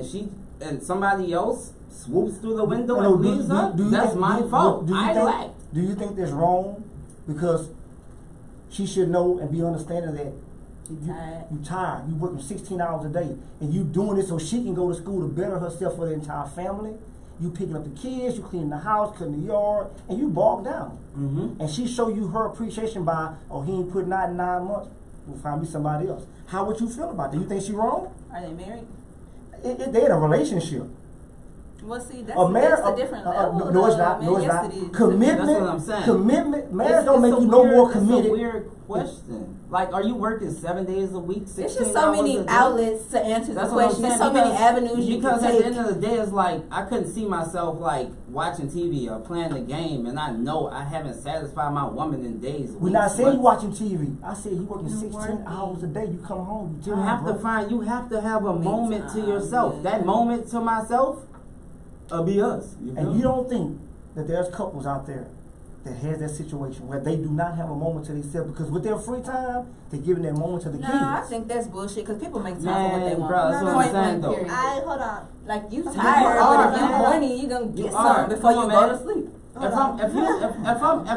Speaker 4: and somebody else swoops through the window and pleases her, that's my fault. I lacked.
Speaker 2: Do you think that's wrong? Because she should know and be understanding that you tired. You working 16 hours a day, and you doing it so she can go to school to better herself for the entire family. You picking up the kids, you cleaning the house, cutting the yard, and you bogged down.
Speaker 4: Mm-hmm.
Speaker 2: And she show you her appreciation by, oh, he ain't putting out in 9 months. We'll find me somebody else. How would you feel about it? Do you think she wrong?
Speaker 3: Are they married?
Speaker 2: They in a relationship.
Speaker 3: Well, see, that's a different level.
Speaker 2: No, it's not. No, it's not. Commitment.
Speaker 4: That's what I'm saying.
Speaker 2: Commitment. Marriage don't make you no more committed.
Speaker 4: It's a weird question. Like, are you working 7 days a week, 16
Speaker 3: It's just so many outlets to answer the question. There's so many avenues you can take.
Speaker 4: Because at the end of the day, it's like, I couldn't see myself, like, watching TV or playing the game, and I know I haven't satisfied my woman in days.
Speaker 2: We're not saying you watching TV. I said you working 16 hours a day. You come home. You have
Speaker 4: to have a moment to yourself. That moment to myself will be us.
Speaker 2: And you don't think that there's couples out there that has that situation where they do not have a moment to themselves because with their free time, they're giving that moment to the kids.
Speaker 3: I think that's bullshit because people make time for what they want.
Speaker 4: Bro, that's what I'm saying, though.
Speaker 5: Hold on.
Speaker 3: Like, you tired, but if you're horny, you're going to get something before you go to sleep.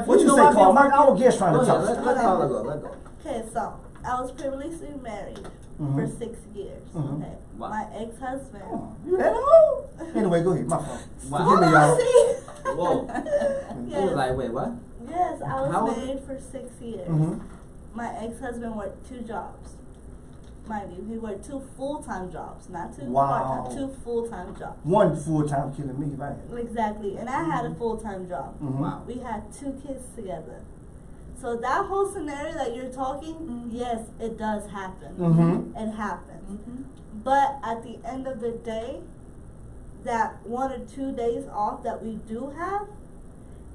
Speaker 2: What you say, Carl? Our guest trying to talk.
Speaker 4: Let Carla go.
Speaker 5: Okay, so I was previously married for 6 years. Okay,
Speaker 4: wow.
Speaker 5: My ex-husband.
Speaker 2: You had a move. Anyway, go ahead. My fault.
Speaker 4: Wow.
Speaker 2: Forgive me, y'all.
Speaker 4: Whoa.
Speaker 5: Yes.
Speaker 4: He was like, wait, what?
Speaker 5: Yes, I was married for 6 years. My ex-husband worked 2 jobs. Mind you, he worked 2 full-time jobs, not 2 part-time, 2 full-time jobs.
Speaker 2: 1 full-time killing me, right?
Speaker 5: Exactly, and I had a full-time job.
Speaker 4: Wow.
Speaker 5: We had 2 kids together. So that whole scenario that you're talking, yes, it does happen. It happens. But at the end of the day, that 1 or 2 days off that we do have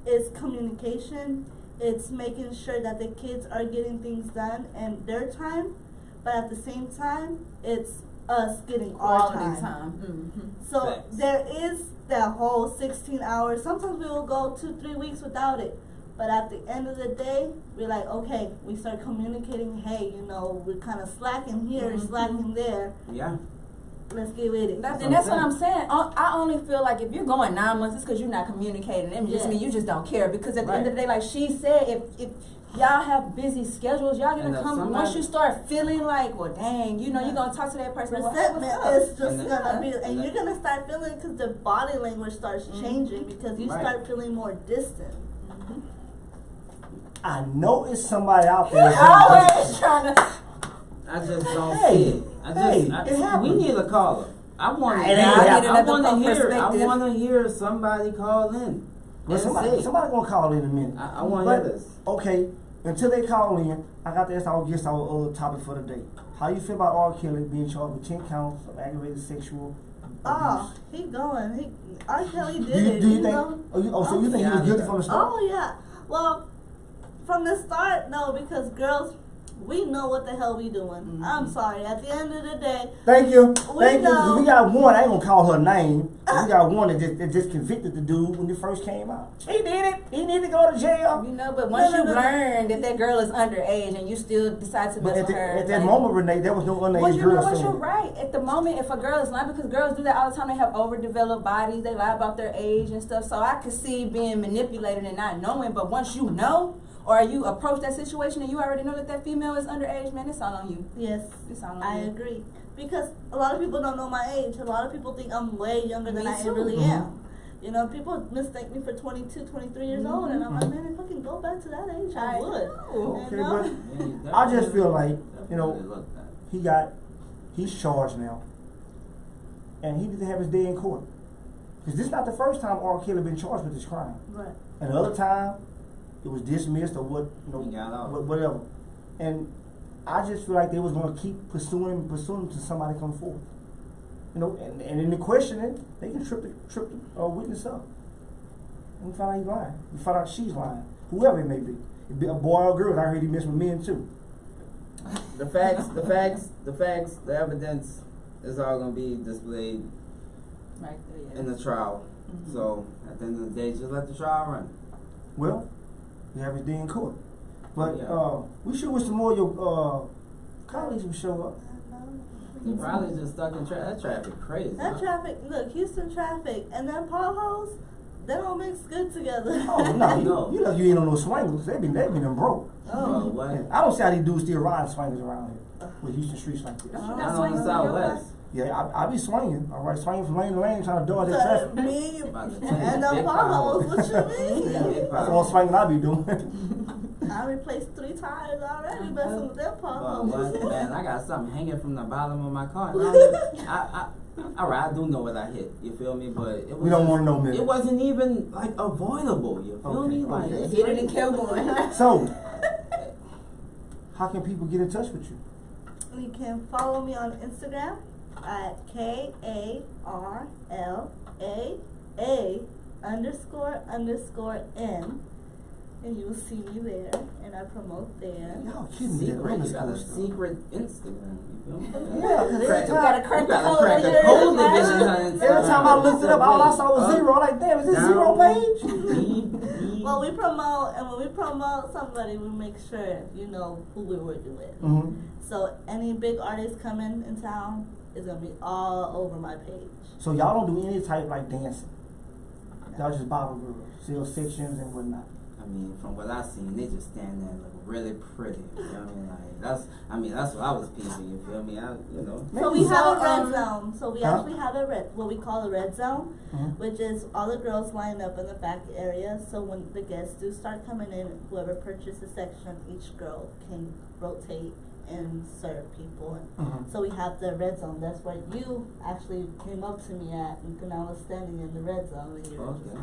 Speaker 5: is communication. It's making sure that the kids are getting things done in their time, but at the same time, it's us getting our time. So there is that whole 16 hours. Sometimes we will go 2-3 weeks without it. But at the end of the day, we're like, okay, we start communicating, hey, you know, we're kind of slacking here, slacking there.
Speaker 4: Yeah.
Speaker 5: Let's get with it.
Speaker 3: That's what I'm saying. I only feel like if you're going 9 months, it's because you're not communicating. It just mean you just don't care. Because at the end of the day, like she said, if y'all have busy schedules, y'all gonna come. Once you start feeling like, well, dang, you know, you're gonna talk to that person.
Speaker 5: Resentment is just gonna be, and you're gonna start feeling because the body language starts changing because you start feeling more distant.
Speaker 2: I know it's somebody out there.
Speaker 3: Always trying to.
Speaker 4: I just don't see it. We need a caller. I want to hear somebody call in.
Speaker 2: Well, somebody gonna call in a minute.
Speaker 4: I want to hear this.
Speaker 2: Okay, until they call in, I got to ask our guest our other topic for the day. How you feel about R. Kelly being charged with 10 counts of aggravated sexual abuse?
Speaker 5: He going. R. Kelly did it.
Speaker 2: Do you think? So you think he was guilty from the start?
Speaker 5: Oh yeah. Well, from the start, no, because girls, we know what the hell we doing. I'm sorry. At the end of the day,
Speaker 2: thank you. We got one. I ain't gonna call her name. We got one that just convicted the dude when he first came out. He did it. He need to go to jail.
Speaker 3: You know, but once you learn that girl is underage and you still decide to mess with her,
Speaker 2: at that moment, Renee, there was no underage girl.
Speaker 3: Well, you know what? You're right. At the moment, if a girl is lying, because girls do that all the time, they have overdeveloped bodies. They lie about their age and stuff. So I could see being manipulated and not knowing. But once you know, or you approach that situation and you already know that female is underage, man, it's all on you.
Speaker 5: Yes,
Speaker 3: it's all on
Speaker 5: I agree. Because a lot of people don't know my age. A lot of people think I'm way younger than I really am. You know, people mistake me for 22, 23 years old, and I'm like, man, if I can go back to that age, I would.
Speaker 2: Okay, but I just feel like, you know, he's charged now, and he didn't have his day in court. Because this is not the first time R. Kelly been charged with this crime.
Speaker 5: Right.
Speaker 2: And the other time, it was dismissed or whatever. And I just feel like they was going to keep pursuing until somebody come forward. You know, and in the questioning, they can trip the witness up. And we find out he's lying. We find out she's lying. Whoever it may be. It be a boy or a girl. I heard he messed with men too.
Speaker 4: The facts, the evidence is all going to be displayed in the trial. So at the end of the day, just let the trial run.
Speaker 2: Well, you have his day in court. But we should wish some more of your colleagues would show up.
Speaker 4: They probably just stuck in traffic. That traffic crazy.
Speaker 5: That traffic, look, Houston traffic, and then potholes, they don't mix good together.
Speaker 2: Oh no, you know you ain't on no swangles. They been them broke.
Speaker 4: Oh, what?
Speaker 2: I don't see how these dudes still ride swangles around here with Houston streets like this.
Speaker 4: Not on the Southwest.
Speaker 2: Yeah, I be swinging. All right, swinging from lane to lane, trying to dodge that traffic.
Speaker 5: Me and the potholes. What you mean?
Speaker 2: That's all swinging I be doing.
Speaker 5: I replaced 3 tires already, messing with them potholes.
Speaker 4: Man, I got something hanging from the bottom of my car. All right, I do know what I hit. You feel me? But it was
Speaker 2: we don't want to know, man.
Speaker 4: It wasn't even like avoidable. You feel me? Like
Speaker 3: hit it and kept going.
Speaker 2: So, how can people get in touch with you?
Speaker 5: You can follow me on Instagram at KARLAA__N, and you will see me there, and I promote there.
Speaker 2: Y'all kidding me?
Speaker 4: You got a secret Instagram. You feel me?
Speaker 2: Yeah, because every time
Speaker 3: You gotta crack the code.
Speaker 4: the code division on Instagram.
Speaker 2: every time I looked it up, all I saw was zero. I'm like, damn, is this zero page?
Speaker 5: Well, we promote, and when we promote somebody, we make sure you know who we're working with.
Speaker 2: Mm-hmm.
Speaker 5: So any big artists coming in town is gonna be all over my page.
Speaker 2: So y'all don't do any type like dancing. Y'all just bottle girls, sell sections and whatnot.
Speaker 4: I mean, from what I seen, they just stand there and look really pretty. You know what I mean? Like that's what I was peeping. You feel me?
Speaker 5: So we have a red zone. So we actually have what we call a red zone, which is all the girls lined up in the back area. So when the guests do start coming in, whoever purchases a section, each girl can rotate and serve people. And so we have the red zone. That's where you actually came up to me at, and I was standing in the red zone. And
Speaker 4: okay.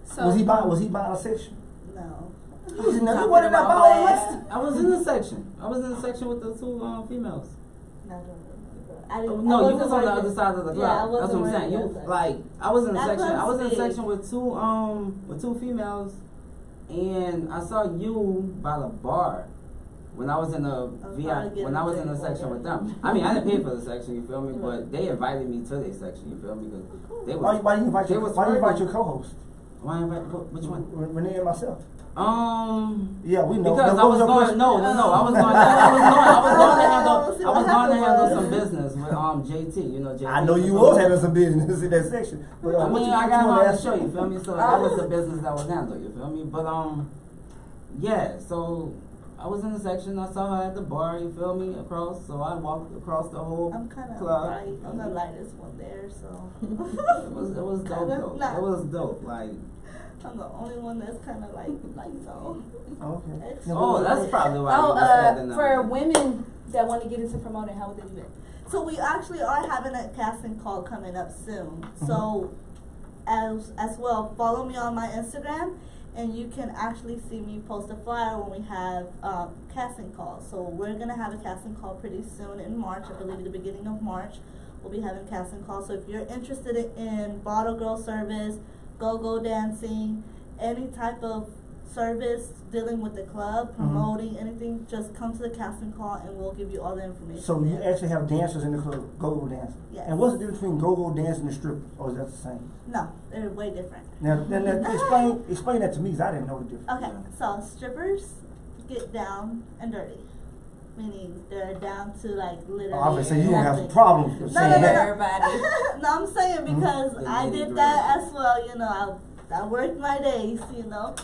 Speaker 3: So
Speaker 2: was he buying a section?
Speaker 5: No.
Speaker 2: You wanted that ball list?
Speaker 4: I was in the section. I was in the section with the two females.
Speaker 5: No, I don't remember.
Speaker 4: No, you was on the other side of the club.
Speaker 5: Yeah,
Speaker 4: that's what I'm saying. You like I was in the section. I was in the section with two females, and I saw you by the bar when I was in the when I was in the section with them. I mean, I didn't pay for the section. You feel me? But they invited me to their section. You feel me? Because they was.
Speaker 2: Why you invite your co-host?
Speaker 4: Why invite which one?
Speaker 2: Renee and myself.
Speaker 4: Yeah,
Speaker 2: we know.
Speaker 4: Because I was going to handle some business with JT. You know, JT.
Speaker 2: I know you was having some business in that section. But,
Speaker 4: I mean, I got on to show you. Feel me? So that was the business that was handled. You feel me? But yeah. So I was in the section. I saw her at the bar. You feel me? Across. So I walked across the whole
Speaker 5: I'm kind of
Speaker 4: club.
Speaker 5: light. I'm the lightest one there, so.
Speaker 4: It was dope though. It was dope. Like.
Speaker 5: I'm the only one that's kind of like so.
Speaker 2: Okay.
Speaker 4: Oh, that's probably why.
Speaker 3: For women that want to get into promoting, how would they do it?
Speaker 5: So we actually are having a casting call coming up soon. So as well, follow me on my Instagram, and you can actually see me post a flyer when we have casting calls. So we're gonna have a casting call pretty soon in March. I believe at the beginning of March, we'll be having casting calls. So if you're interested in bottle girl service, go-go dancing, any type of service dealing with the club, promoting anything, just come to the casting call and we'll give you all the information.
Speaker 2: So you actually have dancers in the club, go-go dancing.
Speaker 5: Yes.
Speaker 2: And what's the difference between go-go dancing and strippers? Or is that the same?
Speaker 5: No, they're way different.
Speaker 2: Now explain that to me, because I didn't know the difference.
Speaker 5: Okay, so strippers get down and dirty. Meaning they're down to like literally.
Speaker 2: Obviously, you don't have some problems with saying that.
Speaker 3: Everybody.
Speaker 5: No, I'm saying because I did that as well. You know, I worked my days. You know,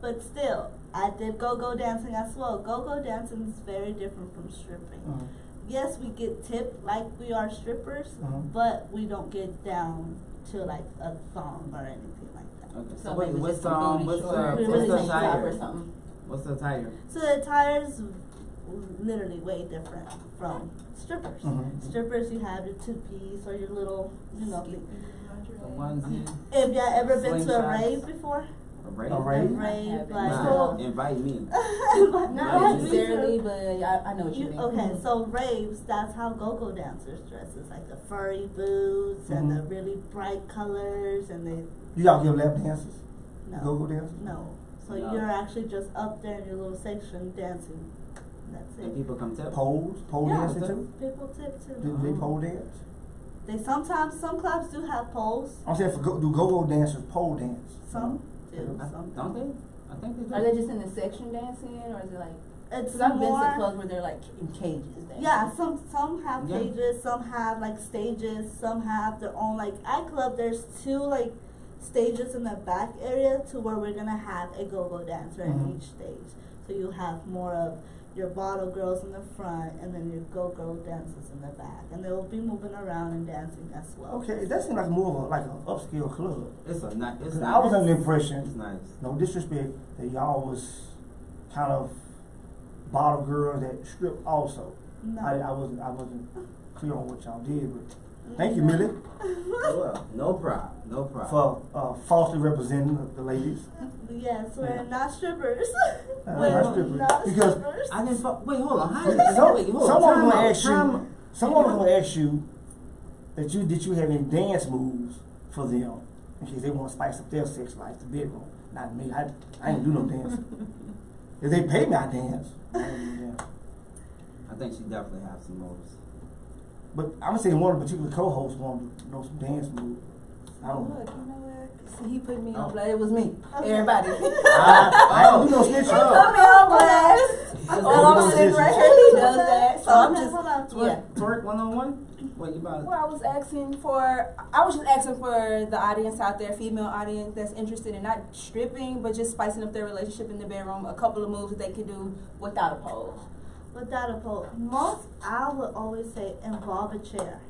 Speaker 5: but still, I did go-go dancing as well. Go-go dancing is very different from stripping. Yes, we get tipped like we are strippers, but we don't get down to like a thong or anything like that.
Speaker 4: Okay.
Speaker 3: So
Speaker 4: what's the attire? What's the attire?
Speaker 5: So the attire's literally way different from strippers. Strippers, you have your two-piece or your little, you know.
Speaker 4: The onesie.
Speaker 5: Have y'all ever been to a rave before?
Speaker 4: A rave?
Speaker 5: A rave, like
Speaker 4: invite me.
Speaker 3: Not necessarily, but I know what you mean.
Speaker 5: Okay, so raves, that's how go-go dancers dress. It's like the furry boots and the really bright colors, and they.
Speaker 2: You y'all give lap dances?
Speaker 5: No.
Speaker 2: Go-go dancers?
Speaker 5: No. So you're actually just up there in your little section dancing. That's it.
Speaker 4: And people come tip.
Speaker 2: Pole dancing too?
Speaker 5: People tip too.
Speaker 2: Do they pole dance?
Speaker 5: They sometimes, some clubs do have poles.
Speaker 2: I'm saying do go-go dancers pole dance?
Speaker 5: Some do. Some
Speaker 4: don't they? I think they do.
Speaker 3: Are they just in the section dancing, or is it like?
Speaker 5: It's
Speaker 3: I've been
Speaker 5: more,
Speaker 3: to clubs where they're like in cages. Dancing.
Speaker 5: Yeah, some have cages, some have like stages, some have their own like at club. There's two like stages in the back area to where we're gonna have a go-go dancer in each stage. So you have more of your bottle girls in the front, and then your go-go dancers in the back, and they will be moving around and dancing as well.
Speaker 2: Okay, that seems like more of an upscale club.
Speaker 4: It's nice.
Speaker 2: I was under the impression,
Speaker 4: it's nice.
Speaker 2: No disrespect, that y'all was kind of bottle girls that strip also.
Speaker 5: No.
Speaker 2: I wasn't clear on what y'all did, but Thank you, Millie.
Speaker 4: Well, no problem. No problem.
Speaker 2: For falsely representing the ladies.
Speaker 5: Yes, we're not strippers.
Speaker 2: Not strippers.
Speaker 5: Not
Speaker 2: Because
Speaker 5: strippers.
Speaker 4: I just wait. Hold on. How
Speaker 2: someone gonna ask you. Someone gonna ask you that you have any dance moves for them in case they want to spice up their sex life, the bedroom. Not me. I ain't do no dance. If they pay me, I dance.
Speaker 4: I think she definitely has some moves.
Speaker 2: But I'm saying one of the particular co-hosts want to know some dance moves. I don't know.
Speaker 3: Look, you know what? See, he put me on blast. It was me.
Speaker 5: Okay.
Speaker 3: Everybody.
Speaker 2: I don't do no snitching.
Speaker 3: Put me on blast. I'm sitting right here. He does that. So I'm just,
Speaker 5: hold on.
Speaker 3: yeah.
Speaker 4: Twerk 101? What you about?
Speaker 3: Well, I was just asking for the audience out there, female audience that's interested in not stripping, but just spicing up their relationship in the bedroom. A couple of moves that they could do without a pole.
Speaker 5: Without a pole. Most, I would always say, involve a chair.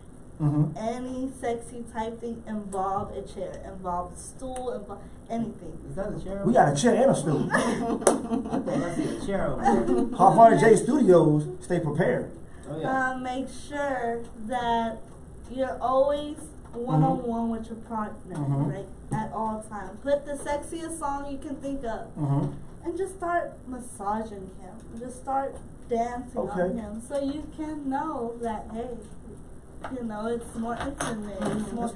Speaker 2: Mm-hmm.
Speaker 5: Any sexy type thing, involve a chair, involve a stool, involve anything.
Speaker 4: Is that a chair?
Speaker 2: We got a chair and a stool.
Speaker 4: I think I see a chair over there.
Speaker 2: Harvard J Studios, stay prepared.
Speaker 4: Oh, yeah.
Speaker 5: Make sure that you're always one-on-one with your partner, right? At all times. Put the sexiest song you can think of. And just start massaging him. Just start dancing on him. So you can know that, hey, you know, it's more intimate. It's more,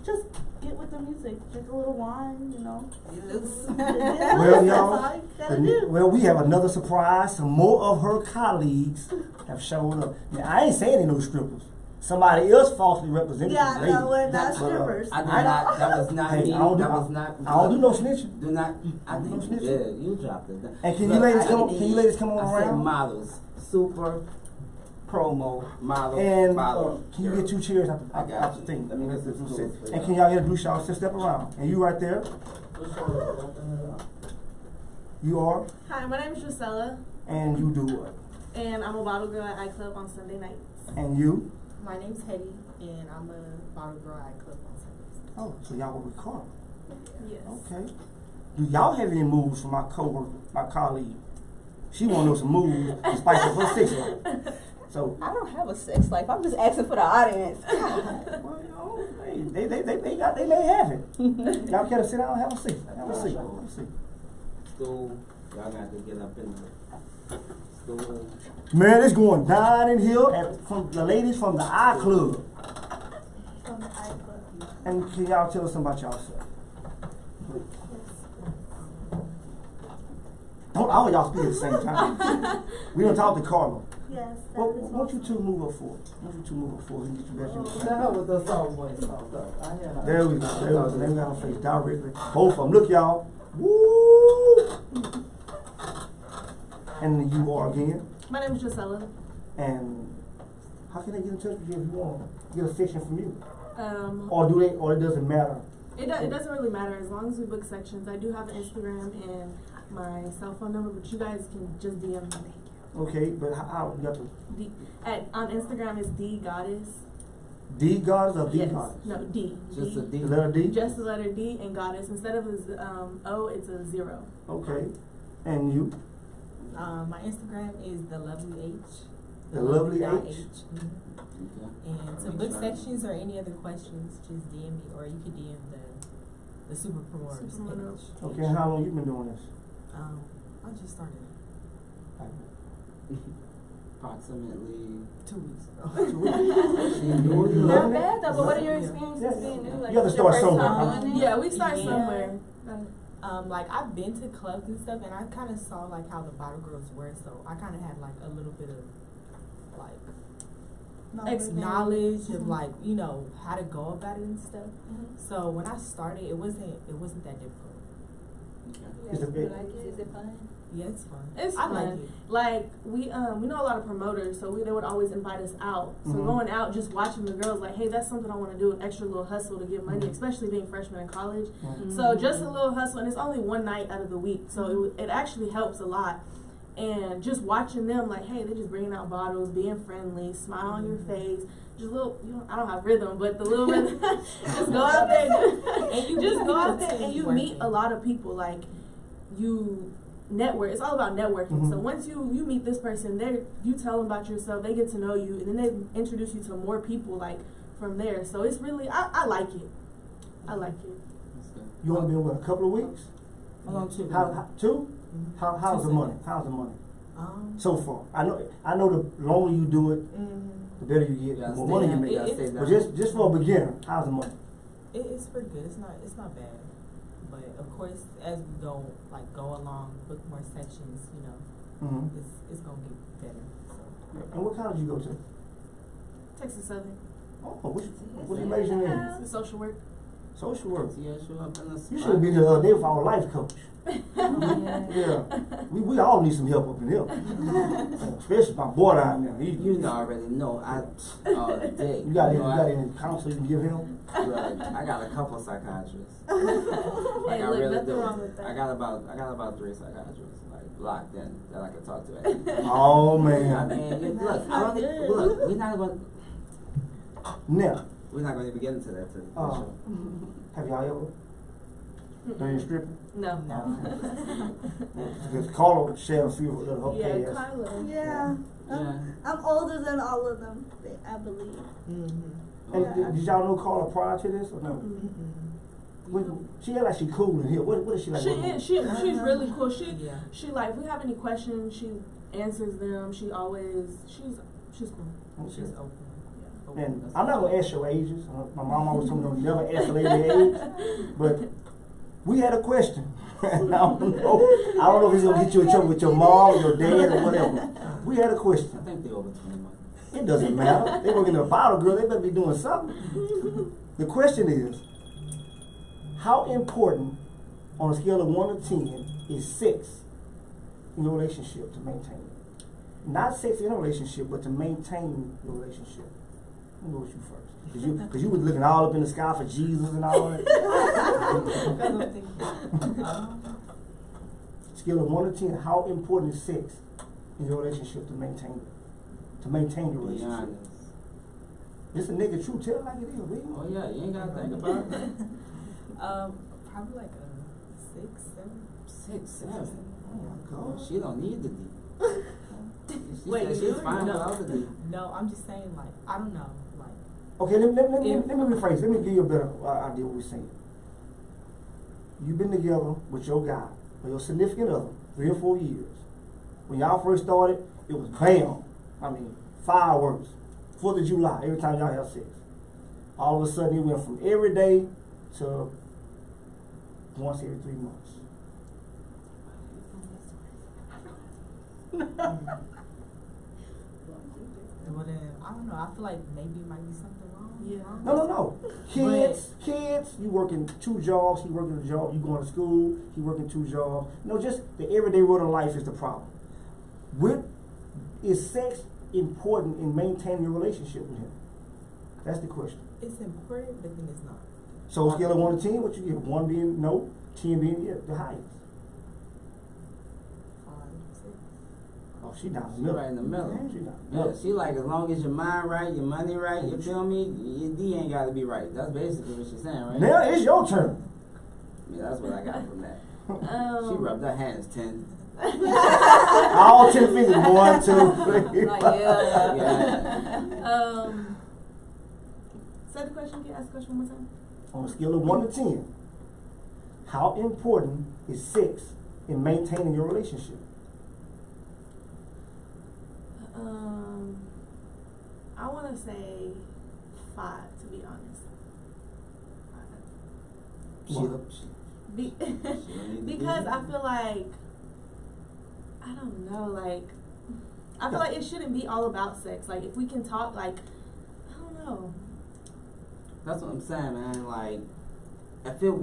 Speaker 5: just get with the music. Drink a little wine, you know.
Speaker 3: Loose.
Speaker 2: Well, y'all, we have another surprise. Some more of her colleagues have shown up. Now, I ain't saying they no strippers. Somebody else falsely represented
Speaker 5: yeah,
Speaker 2: lady.
Speaker 5: no, we're not strippers.
Speaker 4: I did not. That was not me. That was not.
Speaker 2: I don't do no snitching.
Speaker 4: Do not. I think
Speaker 2: no snitching.
Speaker 4: Yeah, you dropped it.
Speaker 2: And can you ladies come? Can you ladies come on
Speaker 4: I said
Speaker 2: around?
Speaker 4: models. Super promo model.
Speaker 2: And
Speaker 4: model.
Speaker 2: can you get 2 chairs out the thing? Let me get this sit. And can y'all introduce y'all? Step around. And you right there. You are.
Speaker 6: Hi, my name is Gisela.
Speaker 2: And you do what?
Speaker 6: And I'm a bottle girl at iClub on Sunday nights.
Speaker 2: And you?
Speaker 6: My name's Hetty, and I'm a bottle girl at iClub on Sundays.
Speaker 2: Oh, so y'all will record.
Speaker 6: Yes.
Speaker 2: Okay. Do y'all have any moves for my coworker, my colleague? She want to know some moves to spice up her sex life. So
Speaker 3: I don't have a sex life. I'm just asking for the audience.
Speaker 2: well, you know, they may have it. Y'all care to sit down and have a seat? Have a seat. Have a seat.
Speaker 4: Stool. Y'all got to get up in the stool.
Speaker 2: Man, it's going down in here from the ladies from the iClub.
Speaker 5: From the iClub.
Speaker 2: And can y'all tell us something about yourself? Don't all y'all speak at the same time. We don't talk to Carla.
Speaker 5: Yes.
Speaker 2: What you two move up for? What you two move up for? And get you back in the
Speaker 4: That was the song voice talked up.
Speaker 2: There we go. There we go. They got her face directly. Both of them. Look, y'all. Woo! And you are again.
Speaker 6: My name is Gisela.
Speaker 2: And how can they get in touch with you if you want to get a section from you?
Speaker 6: Or
Speaker 2: Or it doesn't matter?
Speaker 6: It doesn't really matter as long as we book sections. I do have an Instagram and my cell phone number, but you guys can just DM me.
Speaker 2: Okay, but how you have to?
Speaker 6: On Instagram is D Goddess.
Speaker 2: D Goddess or D
Speaker 6: yes.
Speaker 2: Goddess?
Speaker 6: No, D.
Speaker 4: Just
Speaker 6: D.
Speaker 4: a D.
Speaker 2: The letter D?
Speaker 6: Just the letter D and Goddess. Instead of O, it's a 0.
Speaker 2: Okay. And you?
Speaker 7: My Instagram is the lovely H.
Speaker 2: The lovely H?
Speaker 7: And to book sections or any other questions, just DM me, or you could DM the Superpromo page.
Speaker 2: Okay, and how long you been doing this?
Speaker 7: I just started
Speaker 4: Approximately
Speaker 7: 2 weeks ago.
Speaker 3: Not bad though, but what are your experiences being new? Like,
Speaker 2: You have to start somewhere.
Speaker 6: Yeah, we start somewhere.
Speaker 7: Like I've been to clubs and stuff, and I kind of saw like how the bottle girls were, so I kind of had like a little bit of like knowledge of like, you know, how to go about it and stuff. So when I started, it wasn't that difficult.
Speaker 2: Is
Speaker 3: it fun?
Speaker 7: Yeah, it's fun.
Speaker 6: It's
Speaker 7: I
Speaker 6: fun.
Speaker 7: like it.
Speaker 6: Like we know a lot of promoters, so they would always invite us out. So going out, just watching the girls, like, hey, that's something I want to do, an extra little hustle to get money, especially being freshmen in college. So just a little hustle, and it's only one night out of the week, so it actually helps a lot. And just watching them, like, hey, they're just bringing out bottles, being friendly, smile on your face. Just little, I don't have rhythm, but the little rhythm. Just go out there and you just go out there and you meet a lot of people. Like, you network. It's all about networking. So once you meet this person, you tell them about yourself, they get to know you, and then they introduce you to more people, like from there. So it's really, I like it. I like it.
Speaker 2: You only been with a couple of weeks?
Speaker 4: How long? 2.
Speaker 2: How 2?
Speaker 7: Mm-hmm.
Speaker 2: How's the money? How's the money? So far, I know the longer you do it, the better you get, the more money you make. But just for a beginner, how's the money?
Speaker 7: It's pretty good. It's not bad. But of course, as we go along, book more sections, it's gonna get better. So.
Speaker 2: And what college you go to?
Speaker 6: Texas Southern.
Speaker 2: Oh, what you majoring in?
Speaker 6: Social work.
Speaker 2: Social work.
Speaker 4: Yeah, sure.
Speaker 2: You should have been the other day for our life coach. Yeah. We all need some help up in here. Especially my boy down there.
Speaker 4: You already know. All day.
Speaker 2: You got any counsel you can give him?
Speaker 4: Right. I got a couple psychiatrists.
Speaker 6: Hey, look, nothing wrong with that.
Speaker 4: I got about 3 psychiatrists locked in that I can talk to.
Speaker 2: Oh man.
Speaker 4: I mean, look, we're not going.
Speaker 2: Now.
Speaker 4: We're not going to even get into that today.
Speaker 2: Have y'all ever done stripping?
Speaker 6: No.
Speaker 2: Because Carla shared a few of her past.
Speaker 6: Carla.
Speaker 5: Yeah. I'm older than all of them, I believe.
Speaker 2: And did y'all know Carla prior to this or no? She act like she cool in here. What is she like?
Speaker 6: She's really cool. She like if we have any questions, she answers them. She's cool.
Speaker 7: She's open.
Speaker 2: And I'm not gonna ask your ages. My mom always told me don't never ask a lady age. But we had a question. I don't know if it's gonna get you in trouble with your mom or your dad or whatever. We had a question.
Speaker 4: I think they're over 21.
Speaker 2: It doesn't matter. They work in a bottle, girl. They better be doing something. The question is, how important on a scale of 1 to 10 is sex in your relationship to maintain it? Not sex in a relationship, but to maintain your relationship. Let me go with you first. Because you was looking all up in the sky for Jesus and all that. Scale of 1 to 10, how important is sex in your relationship to maintain it? To maintain your relationship. This a nigga true, tell it like it is, baby.
Speaker 4: Oh yeah, you ain't gotta think about it.
Speaker 7: Probably like a 6, 7.
Speaker 4: 6, 7. Oh my God, she don't need the D.
Speaker 7: Wait,
Speaker 4: she's fine without the D.
Speaker 7: No, I'm just saying, like, I don't know.
Speaker 2: Okay, let me rephrase. Let me give you a better idea of what we're saying. You've been together with your guy or your significant other 3 or 4 years. When y'all first started, it was bam. I mean, fireworks, 4th of July, every time y'all have sex. All of a sudden, it went from every day to once every 3 months.
Speaker 7: Well, then, I don't know. I feel like maybe it might be something wrong.
Speaker 6: Yeah.
Speaker 2: No. Kids, you working 2 jobs, he working a job, you going to school, he working 2 jobs. No, just the everyday road of life is the problem. Is sex important in maintaining your relationship with him? That's the question.
Speaker 7: It's important, but then it's not.
Speaker 2: So scale of 1 to 10, what you give? 1 being no, 10 being the highest.
Speaker 7: 5, 6.
Speaker 2: Oh, she down the
Speaker 4: She
Speaker 2: middle.
Speaker 4: right in the middle.
Speaker 2: She down the
Speaker 4: Yeah,
Speaker 2: middle.
Speaker 4: she like as long as your mind right, your money right, you feel me? Your D ain't gotta be right. That's basically what she's saying, right?
Speaker 2: Now it's your turn.
Speaker 4: Yeah, that's what I got from that. She rubbed her hands 10.
Speaker 2: All 10 fingers. 1, 2, 3.
Speaker 6: Say the question again. Ask the question one more time.
Speaker 2: On a scale of 1 to 10, how important is sex in maintaining your relationship?
Speaker 6: I want to say 5, to be honest. Because I feel like, I don't know, like, I feel like it shouldn't be all about sex. Like, if we can talk, like, I don't know.
Speaker 4: That's what I'm saying, man. Like, if it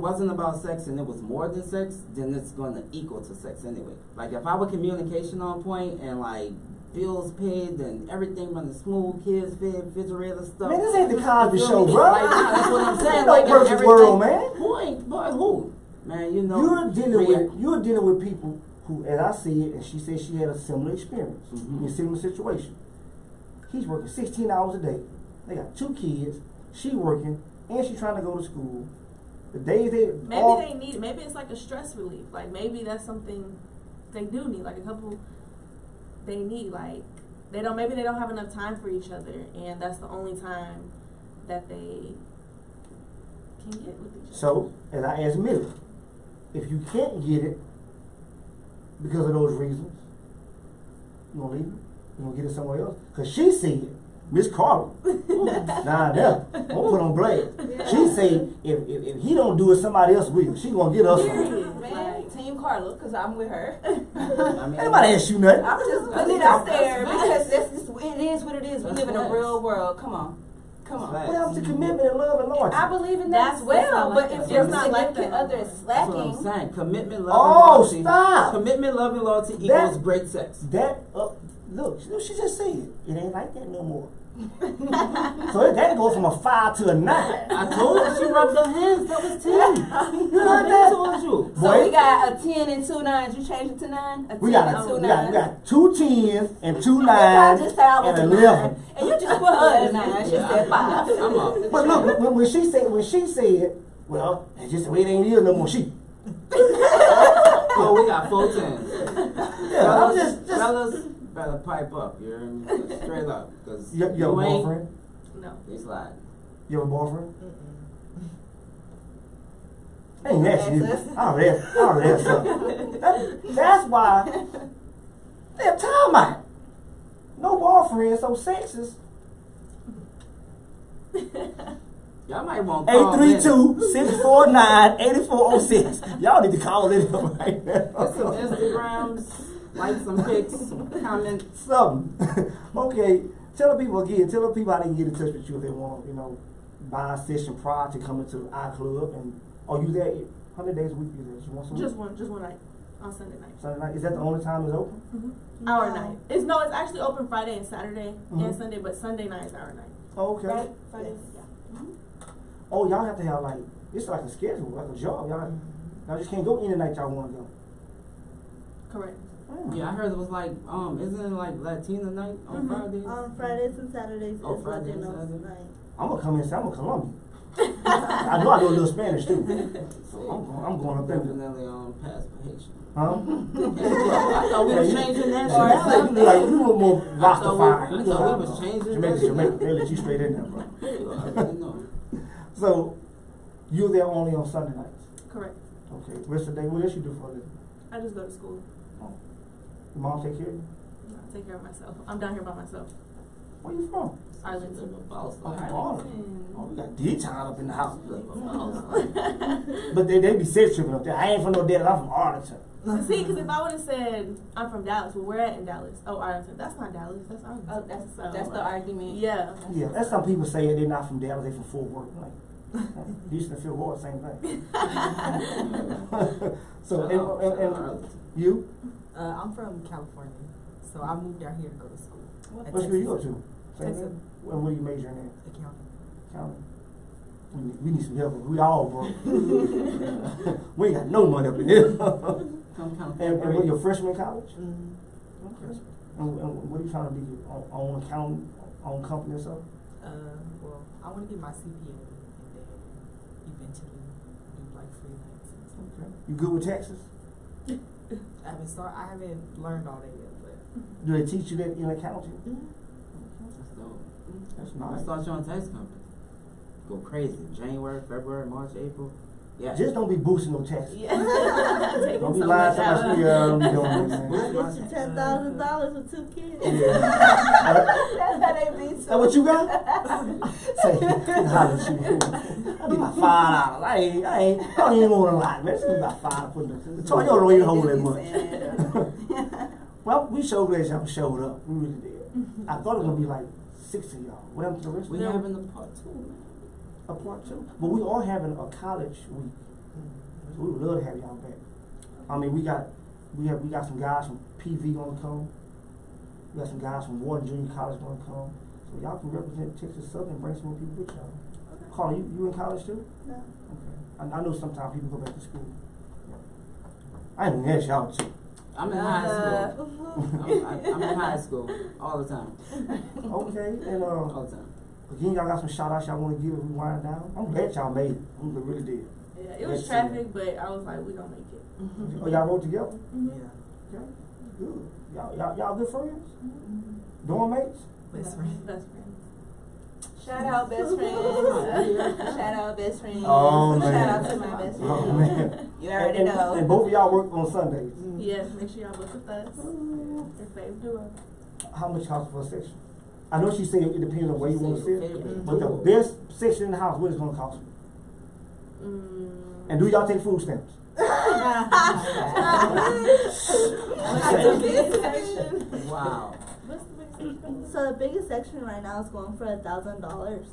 Speaker 4: wasn't about sex and it was more than sex, then it's going to equal to sex anyway. Like, if our communication on point and, like, bills paid and everything running smooth, kids fed, refrigerator stuff.
Speaker 2: Man, this ain't the Cosby Show, bro.
Speaker 4: Like, nah, that's what I'm saying.
Speaker 2: No
Speaker 4: Like,
Speaker 2: perfect world, man.
Speaker 4: Who? Man, you know.
Speaker 2: You're dealing with people who, as I see it, and she said she had a similar experience in a similar situation. He's working 16 hours a day. They got 2 kids. She working, and she's trying to go to school. The days
Speaker 6: they need. Maybe it's like a stress relief. Like maybe that's something they do need. Like a couple, they need. Like maybe they don't have enough time for each other, and that's the only time that they can get with each other.
Speaker 2: So, as I asked Millie, if you can't get it because of those reasons, you gonna leave it? You gonna get it somewhere else? Cause she said, Miss Carla, nah, that don't put on blast.
Speaker 5: Yeah.
Speaker 2: She said if he don't do it, somebody else will. She gonna get us something.
Speaker 3: Man, Team Carla, because I'm with her.
Speaker 2: Ain't nobody ask you nothing.
Speaker 3: I'm just putting it out there because it is what it is. We live in a real world. Come on.
Speaker 2: What happened to commitment and love and loyalty?
Speaker 3: I believe in that as well, but if your
Speaker 6: not like
Speaker 3: significant
Speaker 6: that.
Speaker 3: other is
Speaker 4: That's what I'm
Speaker 3: slacking,
Speaker 4: saying. Commitment, love,
Speaker 2: Oh,
Speaker 4: and loyalty.
Speaker 2: stop.
Speaker 4: Commitment, love, and loyalty equals great sex.
Speaker 2: That look, she just said it ain't like that no more. So that goes from a 5 to a 9.
Speaker 4: I told her she rubbed her hands. That was 10.
Speaker 2: You heard that?
Speaker 4: I told you.
Speaker 3: so
Speaker 2: Boy,
Speaker 3: we got a 10 and 2 9s. You changed it to 9? A 10
Speaker 2: we got
Speaker 3: and 2
Speaker 2: we
Speaker 3: 9s.
Speaker 2: got 2 10s and 2
Speaker 3: I
Speaker 2: 9s
Speaker 3: just said I was
Speaker 2: and
Speaker 3: a
Speaker 2: 11.
Speaker 3: 9. And you just put her at a 9. She said 5.
Speaker 4: I'm up.
Speaker 2: But look, when she said, well, it's just the way it ain't here no more.
Speaker 4: Oh, we got 4 10s.
Speaker 2: Yeah, I'm just
Speaker 4: Fellas, better pipe up. You hear me? Straight up. Because
Speaker 2: you have a boyfriend?
Speaker 6: No.
Speaker 4: They slide.
Speaker 2: You have a boyfriend? Ain't that shit. I already asked her. That's why they're time out. No boyfriend, so sexist.
Speaker 4: Y'all might want to call
Speaker 2: 832-649-8406. Y'all need to call it right now.
Speaker 4: Get some Instagrams, like some pics, comments.
Speaker 2: Something. Okay, tell the people again. Tell the people how they can get in touch with you if they want, buy a session prior to coming to our club. And are you there? How many days a week is that? Once a week?
Speaker 6: Just one night on Sunday night.
Speaker 2: Sunday night. Is that the only time it's open?
Speaker 6: Mm-hmm. Our night. It's actually open Friday and Saturday and Sunday, but Sunday night is our night.
Speaker 2: Oh, okay.
Speaker 3: Right? Friday.
Speaker 6: Yeah.
Speaker 2: Oh, y'all have to have it's like a schedule, like a job. Y'all just can't go any night y'all want to go.
Speaker 6: Correct.
Speaker 4: Yeah, I heard it was isn't it like Latina night on Fridays?
Speaker 5: On Fridays and Saturdays
Speaker 4: Oh,
Speaker 5: is
Speaker 4: Friday and
Speaker 5: Latino
Speaker 4: Saturday.
Speaker 5: night.
Speaker 2: I'm gonna come inside. I'm gonna Colombia. I know I do a little Spanish too. So I'm going up there.
Speaker 4: Definitely pass for Haitian.
Speaker 2: Huh?
Speaker 4: I thought we was changing that
Speaker 2: Like
Speaker 4: shit.
Speaker 2: you were more Rastafari.
Speaker 4: I thought we was changing that
Speaker 2: Jamaica. They let you straight in there, bro.
Speaker 4: I didn't know.
Speaker 2: So you're there only on Sunday nights.
Speaker 6: Correct.
Speaker 2: Okay. Rest of the day, what else you do for a living?
Speaker 6: I just go to school.
Speaker 2: Your mom take care of you?
Speaker 6: I take care of myself. I'm down here by myself.
Speaker 2: Where you from?
Speaker 6: Arlington.
Speaker 2: Oh, we got D-Town up in the house. But they be sex tripping up there. I ain't from no Dallas, I'm from Arlington.
Speaker 6: See, because if I would have said I'm from Dallas, well, where at in Dallas? Oh, Arlington. That's not Dallas. That's Arlington.
Speaker 3: Oh, that's the argument.
Speaker 6: Yeah.
Speaker 2: Yeah, that's some people say they're not from Dallas, they from Fort Worth. Like, Houston and Fort Worth, same thing. So, and you?
Speaker 7: I'm from California, so I moved out here to go to school.
Speaker 2: What school you go to? Same
Speaker 7: Texas.
Speaker 2: thing? And what are you majoring in?
Speaker 7: Accounting.
Speaker 2: Counting. We need some help. We all broke. We ain't got no money up in here. And what, your freshman in college?
Speaker 7: Mm-hmm.
Speaker 2: Okay. And what are you trying to be? On accounting, on company or something?
Speaker 7: Well, I want to get my CPA and then eventually do like freelance.
Speaker 2: Okay. You good with taxes?
Speaker 7: I haven't learned all that yet, but
Speaker 2: Do they teach you that in accounting?
Speaker 4: That's dope.
Speaker 2: That's
Speaker 4: I'll
Speaker 2: nice.
Speaker 4: start you on tax company. Go crazy. January, February, March, April. Yeah.
Speaker 2: Just don't be boosting no taxes.
Speaker 6: Yeah.
Speaker 2: Don't be lying to my school. Don't be doing that, man.
Speaker 5: Get you $10,000 with 2 kids.
Speaker 2: Yeah.
Speaker 3: That's how they be.
Speaker 2: That what you got? Say, holler at you. I need about $5. I don't even want to lie, man. It's about $5 for the Toyota don't even hold that much. Well, we so glad y'all showed up. We really did. I thought it was gonna be like 6 of y'all. What happened to the rest
Speaker 4: We
Speaker 2: of them?
Speaker 4: having the part 2, man.
Speaker 2: A part 2. But we are having a college week. So we would love to have y'all back. I mean, we got some guys from PV gonna come. We got some guys from Wharton Junior College gonna come. So y'all can represent Texas Southern and bring some more people with y'all. Carla, you in college too?
Speaker 5: No.
Speaker 2: Okay. I know sometimes people go back to school. I ain't even ask y'all too.
Speaker 4: I'm in high school. I'm in high school all the time.
Speaker 2: Okay, and
Speaker 4: All the time.
Speaker 2: again, y'all got some shout outs y'all want to give as we wind down? I'm glad y'all made it. We really did.
Speaker 6: Yeah, it was traffic, but I was like, we gonna make it.
Speaker 2: Oh, y'all rode together?
Speaker 6: Mm-hmm.
Speaker 7: yeah.
Speaker 2: Okay, good. Y'all good friends? Dorm mates?
Speaker 7: Best friend.
Speaker 6: Best friend.
Speaker 3: Shout out best friends. Shout out best friends.
Speaker 2: Oh, man.
Speaker 3: Shout out to my best friend.
Speaker 2: Oh, man.
Speaker 3: You already
Speaker 2: and,
Speaker 3: know.
Speaker 2: And both of y'all work on Sundays.
Speaker 6: Yes, make sure y'all book with us. Your fave duo.
Speaker 2: How much cost for a section? I know she said it depends on where you want to sit,
Speaker 4: Favorite
Speaker 2: but the
Speaker 4: duo.
Speaker 2: best section in the house, what is it going to cost you? And do y'all take food stamps?
Speaker 4: Wow.
Speaker 5: So the biggest section right now is going for $1,000.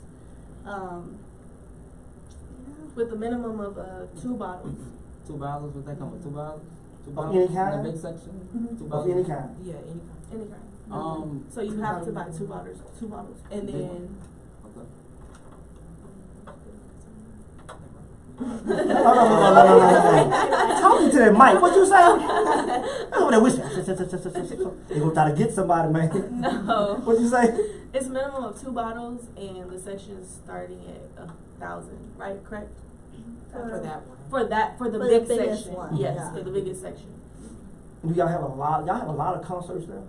Speaker 6: With a minimum of 2 bottles.
Speaker 4: 2 bottles? Would that come with 2 bottles? 2
Speaker 2: Of
Speaker 4: bottles
Speaker 2: any
Speaker 4: in
Speaker 2: kind?
Speaker 4: the big section? 2
Speaker 2: Of
Speaker 4: bottles?
Speaker 2: any kind?
Speaker 7: Yeah, anytime.
Speaker 6: Any kind. So you have to buy 2 bottles. 2 bottles. And then
Speaker 4: Okay.
Speaker 2: No. Talking to that mic. What you say? Over there whispering. They gonna try to get somebody, man.
Speaker 6: no.
Speaker 2: What you say?
Speaker 6: It's minimum of 2 bottles and the section is starting at 1,000, right? Correct?
Speaker 7: For that one.
Speaker 6: For the
Speaker 5: For
Speaker 6: big
Speaker 5: the biggest
Speaker 6: section.
Speaker 5: one,
Speaker 6: Yes,
Speaker 5: yeah.
Speaker 6: for the biggest section.
Speaker 2: Do y'all have a lot? Y'all have a lot of concerts there?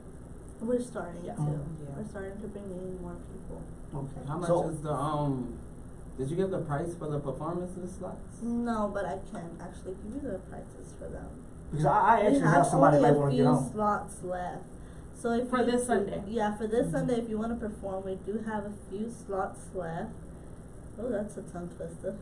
Speaker 5: We're starting to.
Speaker 6: Yeah.
Speaker 7: Yeah.
Speaker 5: We're starting to bring in more people.
Speaker 2: Okay.
Speaker 4: How much
Speaker 2: So,
Speaker 4: is the did you give the price for the performances slots?
Speaker 5: No, but I can actually give you the prices for them.
Speaker 2: because I
Speaker 5: We
Speaker 2: actually have somebody
Speaker 5: only
Speaker 2: that
Speaker 5: a
Speaker 2: want to get
Speaker 5: few
Speaker 2: on.
Speaker 5: slots left. So if
Speaker 6: For
Speaker 5: you-
Speaker 6: this Sunday.
Speaker 5: Yeah, for this Sunday, if you want to perform, we do have a few slots left. Oh, that's a tongue twister.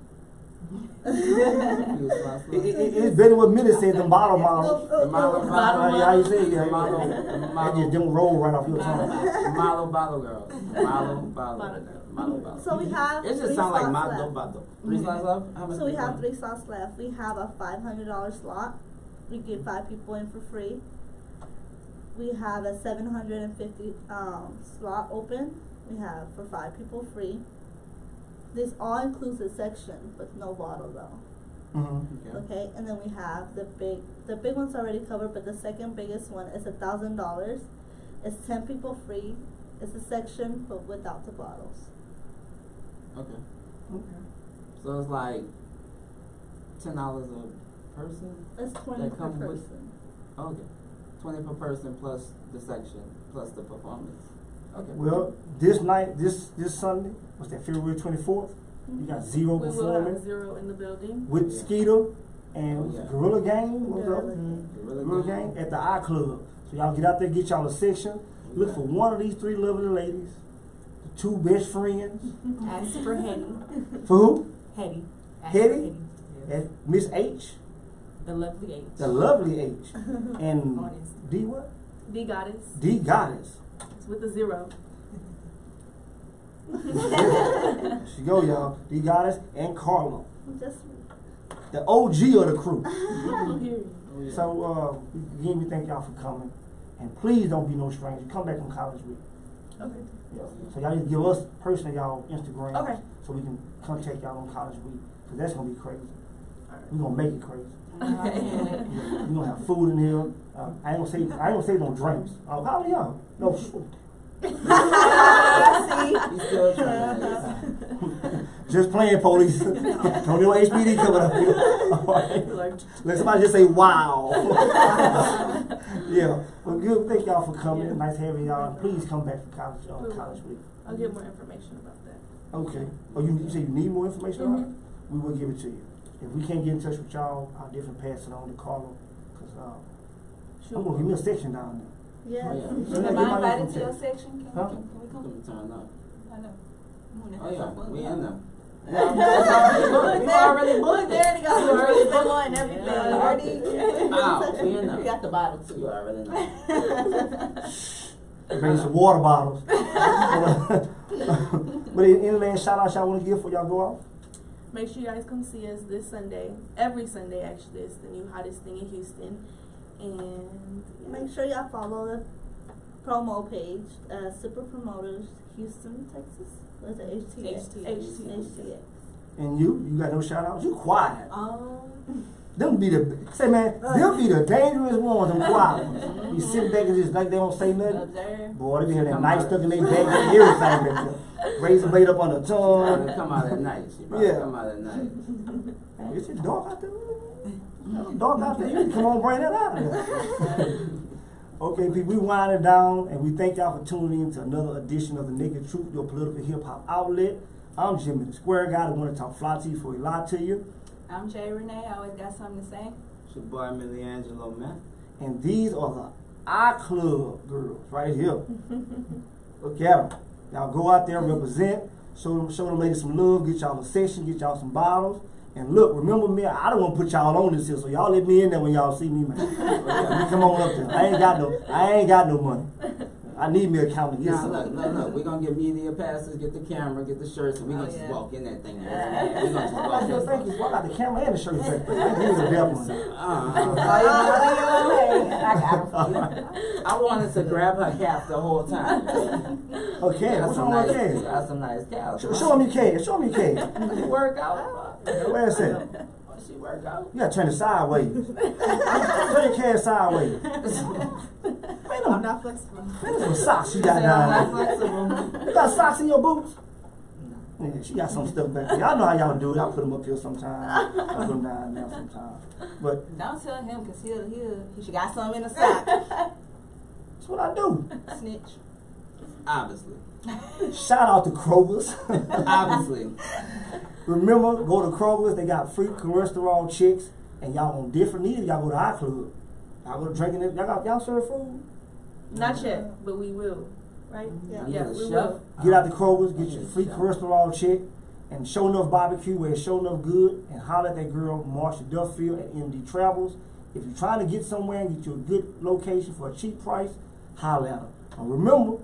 Speaker 4: Few slots left?
Speaker 2: It's better what Minnie said than bottle models.
Speaker 4: The Malo
Speaker 2: How you say it?
Speaker 4: The
Speaker 2: Yeah,
Speaker 4: Malo,
Speaker 2: yeah.
Speaker 4: the
Speaker 2: That
Speaker 4: Malo,
Speaker 2: just don't roll right off your tongue.
Speaker 4: Malo Bottle Girl. Malo Bottle.
Speaker 6: Bottle Girl.
Speaker 4: Malo Bottle.
Speaker 5: So we have
Speaker 4: It just
Speaker 5: 3
Speaker 4: sounds like
Speaker 5: slots
Speaker 4: Malo
Speaker 5: left.
Speaker 4: Bottle. 3 slots left? How much
Speaker 5: So we
Speaker 4: is
Speaker 5: have
Speaker 4: that?
Speaker 5: 3 slots left. We have a $500 slot. We get 5 people in for free. We have a $750 slot open. We have for 5 people free. This all includes a section with no bottle though.
Speaker 2: Mm-hmm.
Speaker 5: Okay, and then we have the big one's already covered, but the second biggest one is $1,000. It's 10 people free. It's a section but without the bottles.
Speaker 4: Okay. So it's like $10 a person?
Speaker 5: It's 20
Speaker 4: That
Speaker 5: per
Speaker 4: come with-
Speaker 5: person.
Speaker 4: Okay. 20 per person plus the section plus the performance. Okay.
Speaker 2: Well, this night, this Sunday, what's that, February 24th? You got Zero
Speaker 6: We will have
Speaker 2: performing
Speaker 6: 0 in the building.
Speaker 2: with Skeeter and
Speaker 4: Oh, yeah.
Speaker 2: Gorilla Gang. What's up?
Speaker 4: Really
Speaker 2: Gorilla
Speaker 4: good.
Speaker 2: Gang at the I Club. So y'all get out there, get y'all a section. Look for one of these 3 lovely ladies, the 2 best friends.
Speaker 7: Ask for Hetty.
Speaker 2: For who?
Speaker 7: Hetty. Ask
Speaker 2: Hetty?
Speaker 7: for Hetty. Yes.
Speaker 2: And Miss H,
Speaker 7: The lovely H.
Speaker 2: the lovely H, and
Speaker 7: Honest.
Speaker 2: D what?
Speaker 6: D Goddess.
Speaker 2: D Goddess.
Speaker 6: It's with a 0.
Speaker 2: She go, y'all. D Goddess and Carlo,
Speaker 5: Just
Speaker 2: the OG of the crew.
Speaker 4: Oh, yeah.
Speaker 2: So again, we thank y'all for coming, and please don't be no stranger. Come back on College Week.
Speaker 6: Okay.
Speaker 2: Yeah. So y'all just give us personally y'all Instagram,
Speaker 6: Okay.
Speaker 2: so we can contact y'all on College Week, cause that's gonna be crazy.
Speaker 6: Alright.
Speaker 2: We gonna make it crazy. We gonna have food in here. I ain't gonna say no drinks. How are y'all? No.
Speaker 4: He's still trying.
Speaker 2: Just playing, police. Don't know HBD coming up here. All right. Let somebody just say wow. Yeah. Well, good. Thank y'all for coming.
Speaker 6: Yeah.
Speaker 2: Nice having y'all. Please come back for college week.
Speaker 6: I'll get more information about that.
Speaker 2: Okay. Oh, you say you need more information on it? We will give it to you. If we can't get in touch with y'all, I'll definitely pass it on to Carla. Cause I'm gonna give me a section down there.
Speaker 5: yes.
Speaker 4: Oh, yeah.
Speaker 2: So
Speaker 3: Am
Speaker 2: get
Speaker 3: I
Speaker 2: my
Speaker 3: invited
Speaker 2: info
Speaker 3: to your
Speaker 2: check.
Speaker 3: section?
Speaker 2: Huh?
Speaker 3: Can we come?
Speaker 4: Let me turn up.
Speaker 3: I know.
Speaker 4: Oh yeah, we in there.
Speaker 3: We already booked there.
Speaker 5: They got
Speaker 3: You
Speaker 5: the
Speaker 3: already
Speaker 5: drinks
Speaker 3: booked.
Speaker 5: and everything.
Speaker 3: Yeah, already.
Speaker 4: Wow, we in there.
Speaker 3: We got the bottle
Speaker 4: You
Speaker 3: too.
Speaker 4: already know.
Speaker 2: Bring some water bottles. But any last shout out y'all want to give before y'all go out?
Speaker 6: Make sure you guys come see us this Sunday. Every Sunday, actually. It's the new hottest thing in Houston. And
Speaker 5: Make sure y'all follow the promo page, Super Promoters, Houston, Texas. What's it? HTX.
Speaker 2: And you got no shout outs? You quiet.
Speaker 3: Um,
Speaker 2: Them be the say man, them be the dangerous ones, them quiet ones. You sit back and just like they don't say nothing.
Speaker 3: observe.
Speaker 2: Boy, they be having that knife stuck in their back and everything back there. Razor blade up on the tongue.
Speaker 4: Come out at night. She probably
Speaker 2: Yeah.
Speaker 4: come out at night.
Speaker 2: Is it dark out there? Dark out there. You can come on, bring that out of there. Okay, people, we winding down, and we thank y'all for tuning in to another edition of The Naked Truth, your political hip-hop outlet. I'm Jimmy, the square guy that want to talk fly to you before he lie to you.
Speaker 3: I'm Jay Renee. I always got something to say.
Speaker 4: It's your boy, Millie Angelo, man.
Speaker 2: And these are the iClub girls right here. Look at them. Y'all go out there, represent, show them ladies some love, get y'all a session, get y'all some bottles. And look, remember me, I don't want to put y'all on this here, so y'all let me in there when y'all see me, man. You come on up there. I ain't got no money. I need me a counter.
Speaker 4: Nah, look. We're gonna get media passes, get the camera, get the shirts, and we're gonna just walk in that thing. We're gonna just walk in.
Speaker 2: Thank you. I got the camera and the shirt back there. I need a devil.
Speaker 4: I wanted to grab her calf the whole time.
Speaker 2: Okay, what's wrong with calf?
Speaker 4: That's some nice calf.
Speaker 2: Show me your calf. Show me your calf.
Speaker 4: She work out.
Speaker 2: Where is that?
Speaker 4: She work out.
Speaker 2: You gotta turn it sideways. Turn your calf sideways.
Speaker 6: I'm not flexible.
Speaker 2: Man, some socks you got down there. You got socks in your boots? Yeah, she got some stuff back there. Y'all know how y'all do it. I put them up here sometimes. I put them down there sometimes. But
Speaker 3: don't tell him, because he should got something in the sock.
Speaker 2: that's what I do.
Speaker 3: Snitch.
Speaker 4: Obviously.
Speaker 2: Shout out to Kroger's.
Speaker 4: Obviously.
Speaker 2: Remember, go to Kroger's. They got free cholesterol chicks. And y'all on different needs. Y'all go to iClub. Y'all go to drinking it. Y'all serve food?
Speaker 6: Not yet, but we will. Right? Yeah, we will.
Speaker 2: Get out the Kroger's, get your free cholesterol check, and Show Enough Barbecue where it's Show Enough good, and holler at that girl, Marsha Duffield at MD Travels. If you're trying to get somewhere and get you a good location for a cheap price, holler at her. And remember,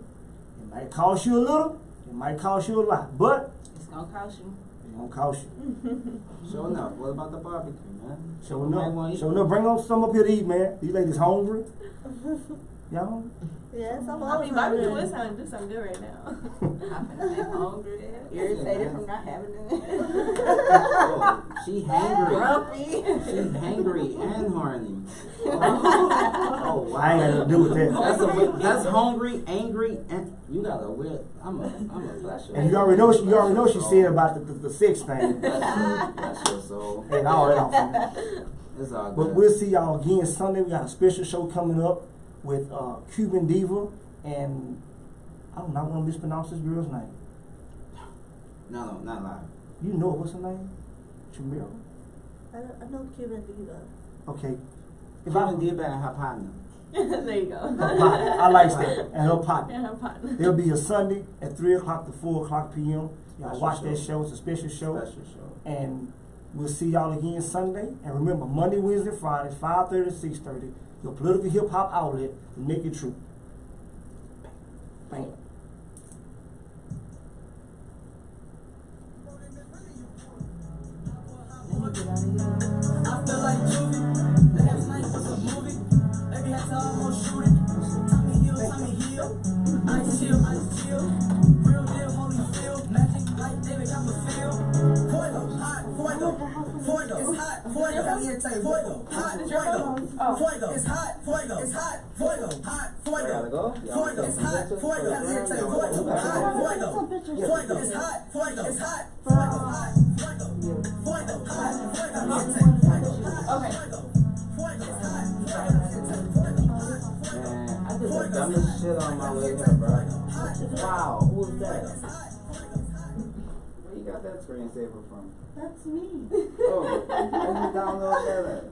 Speaker 2: it might cost you a little, it might cost you a lot, but
Speaker 3: it's gonna cost you.
Speaker 2: It's gonna cost you.
Speaker 4: Show enough. What about the barbecue, man?
Speaker 2: Show enough. Bring on some up here to eat, man. These ladies hungry. Y'all hungry?
Speaker 5: Yes, I'm
Speaker 6: I
Speaker 5: always
Speaker 6: mean, barbecue is trying to do something good right now.
Speaker 3: I'm hungry, irritated from not having it.
Speaker 4: She hangry.
Speaker 3: Grumpy.
Speaker 4: She's hangry and horny. Oh, wow.
Speaker 2: I ain't got nothing to do with that.
Speaker 4: That's hungry, angry, and you got a weird. I'm a flasher.
Speaker 2: And you already know she said about the sex thing.
Speaker 4: That's your soul.
Speaker 2: And all that.
Speaker 4: It's all good.
Speaker 2: But we'll see y'all again Sunday. We got a special show coming up with Cuban Diva, and I don't want to mispronounce this girl's name.
Speaker 4: No, not live.
Speaker 2: You know what's her name? Chamira?
Speaker 5: I know Cuban Diva.
Speaker 2: Okay.
Speaker 4: Cuban Diva and her partner.
Speaker 6: There you go.
Speaker 2: Her partner. I like that. And her partner.
Speaker 6: And her partner.
Speaker 2: There'll be a Sunday at 3 o'clock to 4 o'clock p.m. Y'all
Speaker 4: Special
Speaker 2: watch
Speaker 4: show.
Speaker 2: that show. It's a special show.
Speaker 4: Special show.
Speaker 2: And we'll see y'all again Sunday. And remember, Monday, Wednesday, Friday, 5:30 to 6:30. Your political hip-hop outlet, The Naked Truth. Bam.
Speaker 1: I feel like Juvie. Last night was a movie. Baby had to almost shoot it. Tommy Hill. Ice chill. Real deal, Holyfield. Magic like David Copperfield. Fuego, hot, fuego. Fuego, it's hot, fuego. Caliente, fuego, hot, fuego. Fuego, it's hot, fuego. It's hot, fuego, hot, fuego. Fuego, it's hot, fuego. Caliente, fuego, hot, fuego. Fuego, it's hot, fuego. It's hot, fuego, hot, fuego. Fuego, hot, fuego. Caliente, fuego, hot, fuego. Fuego, it's hot, fuego. Caliente, fuego, hot, fuego.
Speaker 4: Man, I did the dumbest shit on my way here, bro. Wow, who was that? Where you got that screensaver from?
Speaker 5: That's me.
Speaker 4: Oh, where you download that at?